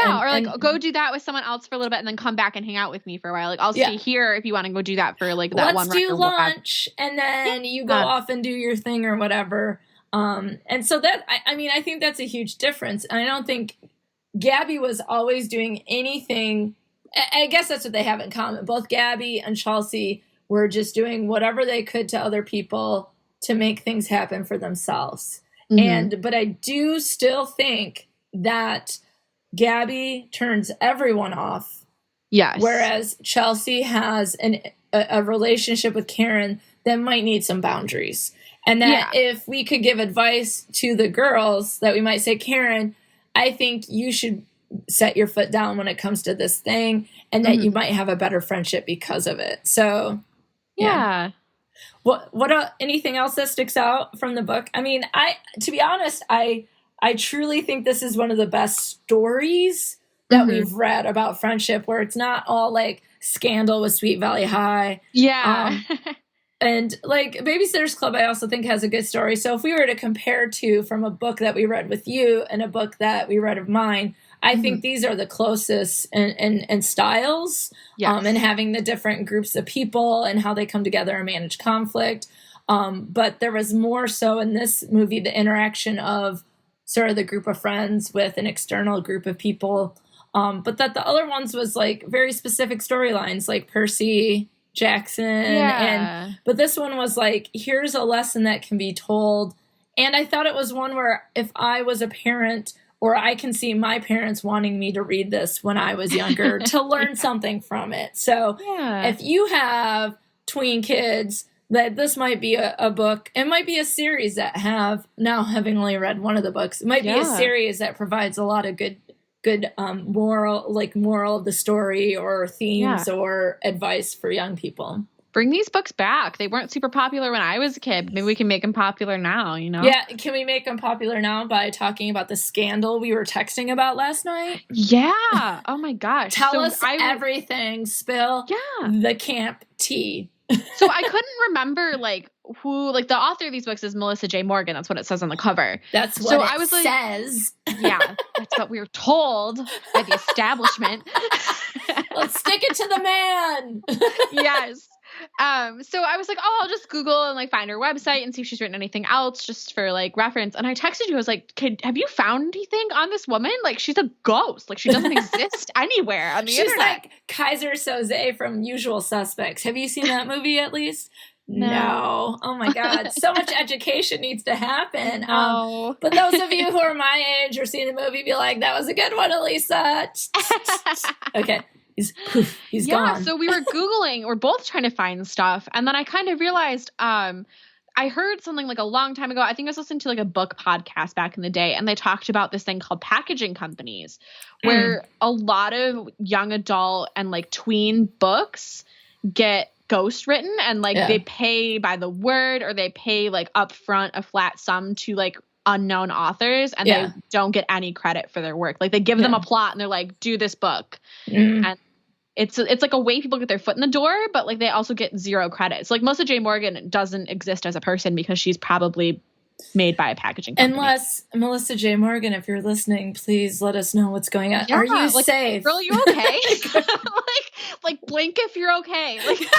Go do that with someone else for a little bit and then come back and hang out with me for a while. Like, I'll stay here if you want to go do that for like that one ride. Let's do lunch, and then you go off and do your thing or whatever. And so that, I think that's a huge difference. And I don't think Gabby was always doing anything. I guess that's what they have in common. Both Gabby and Chelsea were just doing whatever they could to other people to make things happen for themselves. But I do still think that Gabby turns everyone off. Yes. Whereas Chelsea has a relationship with Karen that might need some boundaries. And that if we could give advice to the girls, that we might say, Karen, I think you should set your foot down when it comes to this thing, and that you might have a better friendship because of it. So, What anything else that sticks out from the book? I mean, to be honest, I truly think this is one of the best stories that we've read about friendship, where it's not all like scandal with Sweet Valley High. Yeah. And like Babysitter's Club, I also think has a good story. So if we were to compare to from a book that we read with you and a book that we read of mine, I think these are the closest in styles, and having the different groups of people and how they come together and manage conflict. But there was more so in this movie, the interaction of sort of the group of friends with an external group of people. But that the other ones was like very specific storylines, like Percy Jackson. Yeah. But this one was like, here's a lesson that can be told. And I thought it was one where if I was a parent, or I can see my parents wanting me to read this when I was younger to learn something from it. So if you have tween kids, that this might be a book. It might be a series that now having only read one of the books, it might be a series that provides a lot of good moral of the story or themes or advice for young people. Bring these books back. They weren't super popular when I was a kid. Maybe we can make them popular now, you know? Yeah, can we make them popular now by talking about the scandal we were texting about last night? Yeah. Oh my gosh. Tell us everything. Spill the camp tea. So I couldn't remember like who, like the author of these books is Melissa J. Morgan. That's what it says on the cover. That's what it says. Yeah, that's what we were told by the establishment. Let's stick it to the man. Yes. So I was like, oh, I'll just Google and like find her website and see if she's written anything else just for like reference. And I texted you, I was like, have you found anything on this woman? Like she's a ghost. Like she doesn't exist anywhere on the internet. She's like Kaiser Soze from Usual Suspects. Have you seen that movie at least? No. Oh my God. So much education needs to happen. But those of you who are my age or seen the movie be like, that was a good one, Alysa. Okay. He's gone. Yeah, so we were Googling, we're both trying to find stuff. And then I kind of realized, I heard something like a long time ago. I think I was listening to like a book podcast back in the day. And they talked about this thing called packaging companies, where a lot of young adult and like tween books get ghost written and like they pay by the word or they pay like upfront a flat sum to like unknown authors and they don't get any credit for their work. Like they give them a plot and they're like, do this book. And it's like a way people get their foot in the door, but like they also get zero credit. So like Melissa J. Morgan doesn't exist as a person because she's probably made by a packaging company. Unless Melissa J. Morgan, if you're listening, please let us know what's going on. Are you like, safe? Girl, you okay? like blink if you're okay. Like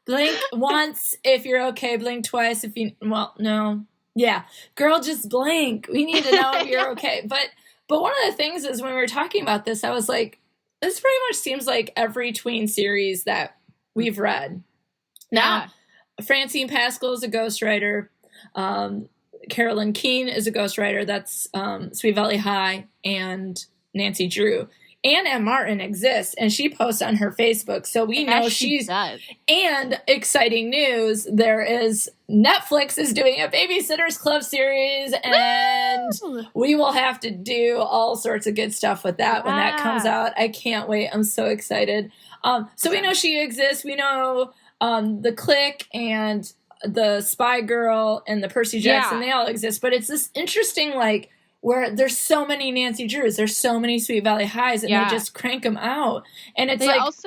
blink once if you're okay. Blink twice if you. Well, no. Yeah, girl, just blink. We need to know if you're okay. But one of the things is when we were talking about this, I was like, this pretty much seems like every tween series that we've read. Now, Francine Pascal is a ghostwriter. Carolyn Keene is a ghostwriter. That's Sweet Valley High and Nancy Drew. Anna Martin exists, and she posts on her Facebook, so we know she's. Does. And exciting news: Netflix is doing a Babysitters Club series, and we will have to do all sorts of good stuff with that when that comes out. I can't wait! I'm so excited. So we know she exists. We know the Clique and the Spy Girl and the Percy Jackson. They all exist, but it's this interesting like. Where there's so many Nancy Drews, there's so many Sweet Valley Highs, and they just crank them out. And it's I was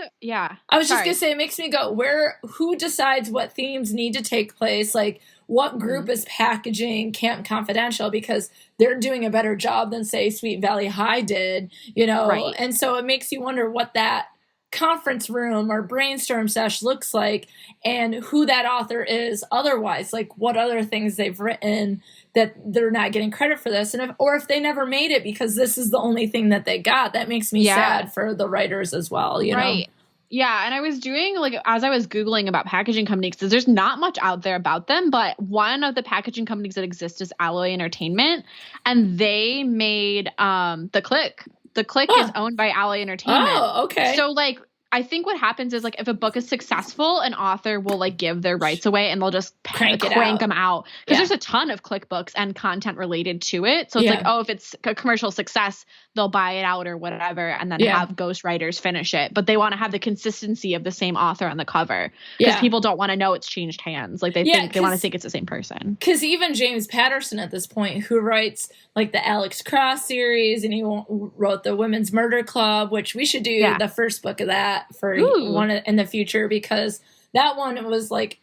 just gonna say, it makes me go, who decides what themes need to take place? Like, what group is packaging Camp Confidential because they're doing a better job than say Sweet Valley High did, you know? Right. And so it makes you wonder what that conference room or brainstorm sesh looks like and who that author is otherwise, like what other things they've written that they're not getting credit for this, and if they never made it because this is the only thing that they got. That makes me sad for the writers as well, you know? Yeah, and I was doing, like, as I was Googling about packaging companies, because there's not much out there about them, but one of the packaging companies that exist is Alloy Entertainment, and they made The Clique. The Clique is owned by Alloy Entertainment. Oh, okay. So, like, I think what happens is, like, if a book is successful, an author will, like, give their rights away and they'll just crank them out. Because there's a ton of Clique books and content related to it. So it's like, if it's a commercial success, they'll buy it out or whatever and then have ghostwriters finish it. But they want to have the consistency of the same author on the cover. Because people don't want to know it's changed hands. Like, they want to think it's the same person. Because even James Patterson at this point, who writes, like, the Alex Cross series, and he wrote the Women's Murder Club, which we should do the first book of that for one in the future, because that one was like,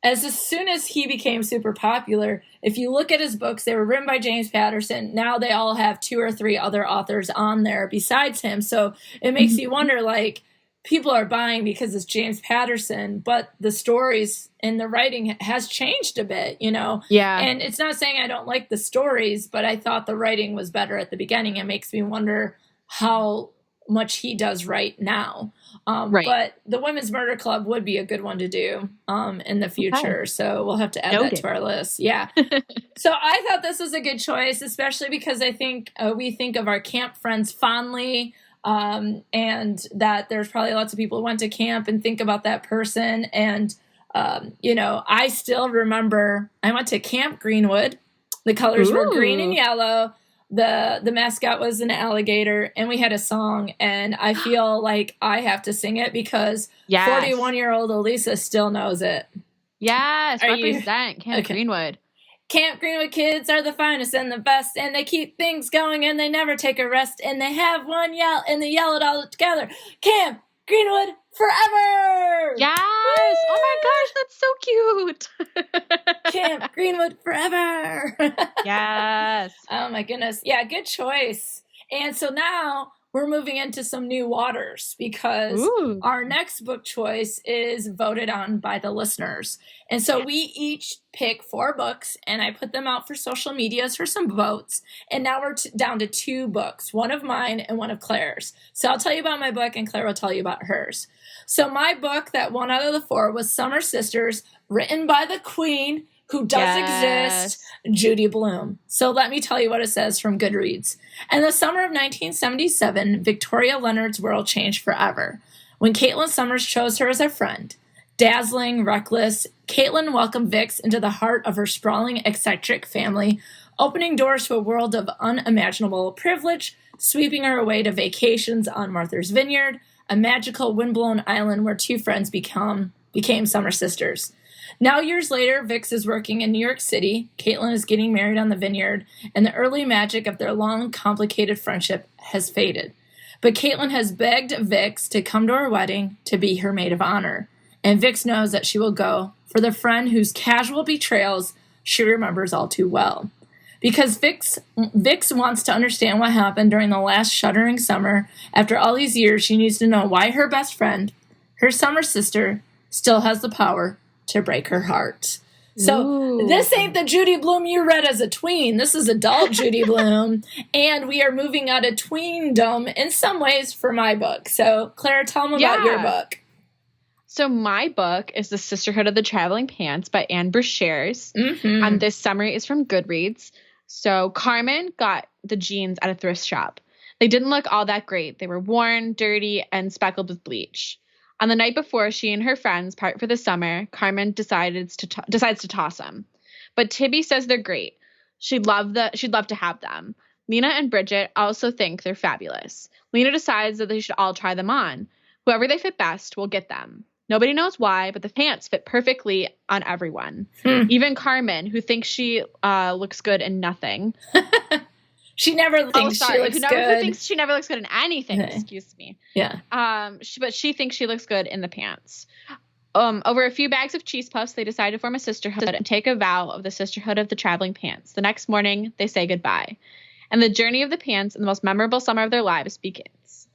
as soon as he became super popular, if you look at his books, they were written by James Patterson. Now they all have 2 or 3 other authors on there besides him. So it makes you wonder, like, people are buying because it's James Patterson, but the stories and the writing has changed a bit, you know? Yeah. And it's not saying I don't like the stories, but I thought the writing was better at the beginning. It makes me wonder how much he does right now. Right. But the Women's Murder Club would be a good one to do in the future. So we'll have to add that to our list. Yeah. So I thought this was a good choice, especially because I think we think of our camp friends fondly, and that there's probably lots of people who went to camp and think about that person. And, I still remember I went to Camp Greenwood. The colors were green and yellow. The mascot was an alligator, and we had a song, and I feel like I have to sing it because 41-year-old Alysa still knows it. Yes, represent Camp Greenwood. Camp Greenwood kids are the finest and the best, and they keep things going, and they never take a rest, and they have one yell, and they yell it all together. Camp Greenwood forever! Yes! Woo! Oh my gosh, that's so cute! Camp Greenwood forever! Yes! Oh my goodness. Yeah, good choice. And so now we're moving into some new waters because our next book choice is voted on by the listeners. And so we each pick 4 books, and I put them out for social medias for some votes. And now we're down to 2 books, one of mine and one of Claire's. So I'll tell you about my book, and Claire will tell you about hers. So my book that won out of the 4 was Summer Sisters, written by the Queen, who does exist, Judy Blume. So let me tell you what it says from Goodreads. In the summer of 1977, Victoria Leonard's world changed forever when Caitlin Summers chose her as a friend. Dazzling, reckless, Caitlin welcomed Vix into the heart of her sprawling, eccentric family, opening doors to a world of unimaginable privilege, sweeping her away to vacations on Martha's Vineyard, a magical windblown island where 2 friends became Summer Sisters. Now, years later, Vix is working in New York City, Caitlin is getting married on the vineyard, and the early magic of their long, complicated friendship has faded. But Caitlin has begged Vix to come to her wedding to be her maid of honor, and Vix knows that she will go for the friend whose casual betrayals she remembers all too well. Because Vix wants to understand what happened during the last shuddering summer, after all these years, she needs to know why her best friend, her summer sister, still has the power to break her heart. So this ain't the Judy Blume you read as a tween. This is adult Judy Blume. And we are moving out of tweendom in some ways for my book. So Claire, tell them about your book. So my book is The Sisterhood of the Traveling Pants by Anne Brashares. And this summary is from Goodreads. So Carmen got the jeans at a thrift shop. They didn't look all that great. They were worn, dirty, and speckled with bleach. On the night before she and her friends part for the summer, Carmen decides to toss them. But Tibby says they're great. She'd love to have them. Lena and Bridget also think they're fabulous. Lena decides that they should all try them on. Whoever they fit best will get them. Nobody knows why, but the pants fit perfectly on everyone. Even Carmen, who thinks she looks good in nothing. She never thinks she looks good. Who thinks she never looks good in anything? Excuse me. Yeah. But she thinks she looks good in the pants. Over a few bags of cheese puffs, they decide to form a sisterhood and take a vow of the Sisterhood of the Traveling Pants. The next morning, they say goodbye. And the journey of the pants in the most memorable summer of their lives begins.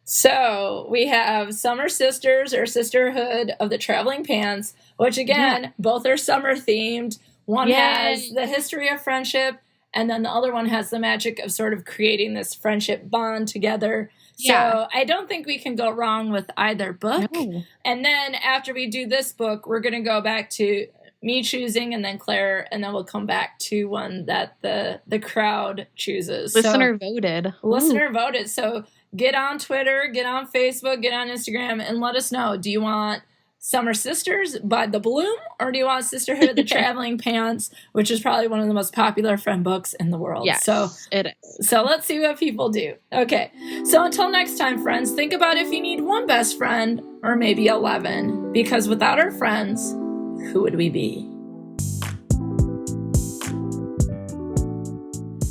So we have Summer Sisters, or Sisterhood of the Traveling Pants, which again, both are summer themed. One has the history of friendship, and then the other one has the magic of sort of creating this friendship bond together. So I don't think we can go wrong with either book. No. And then after we do this book, we're going to go back to me choosing, and then Claire, and then we'll come back to one that the crowd chooses. Listener voted. So get on Twitter, get on Facebook, get on Instagram, and let us know. Do you want Summer Sisters by the Bloom, or do you want Sisterhood of the Traveling Pants, which is probably one of the most popular friend books in the world? Yes, so it is. So let's see what people do. Okay, so until next time, friends, think about if you need one best friend, or maybe 11, because without our friends, who would we be?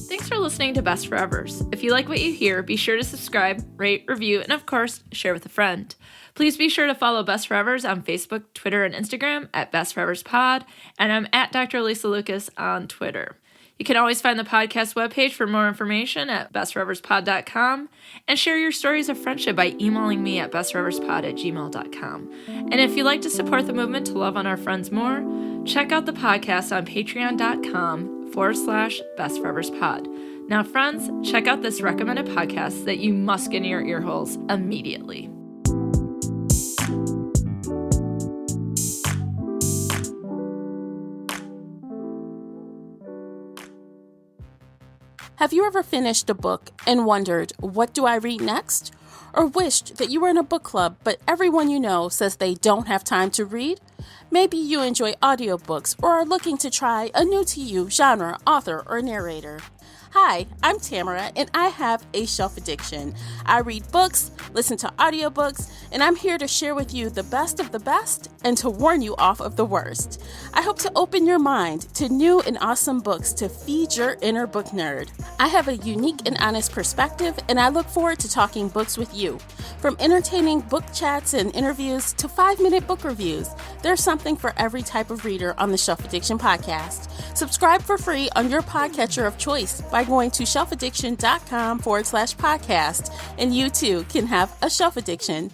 Thanks for listening to Best Forevers. If you like what you hear, be sure to subscribe, rate, review, and of course, share with a friend. Please be sure to follow Best Forevers on Facebook, Twitter, and Instagram at Best Forevers Pod, and I'm at Dr. Alysa Lucas on Twitter. You can always find the podcast webpage for more information at bestforeverspod.com, and share your stories of friendship by emailing me at bestforeverspod@gmail.com. And if you'd like to support the movement to love on our friends more, check out the podcast on patreon.com/bestforeverspod. Now, friends, check out this recommended podcast that you must get in your ear holes immediately. Have you ever finished a book and wondered, what do I read next? Or wished that you were in a book club, but everyone you know says they don't have time to read? Maybe you enjoy audiobooks or are looking to try a new to you genre, author, or narrator. Hi, I'm Tamara, and I have a shelf addiction. I read books, listen to audiobooks, and I'm here to share with you the best of the best and to warn you off of the worst. I hope to open your mind to new and awesome books to feed your inner book nerd. I have a unique and honest perspective, and I look forward to talking books with you. From entertaining book chats and interviews to 5-minute book reviews, there's something for every type of reader on the Shelf Addiction Podcast. Subscribe for free on your podcatcher of choice by going to shelfaddiction.com/podcast, and you too can have a shelf addiction.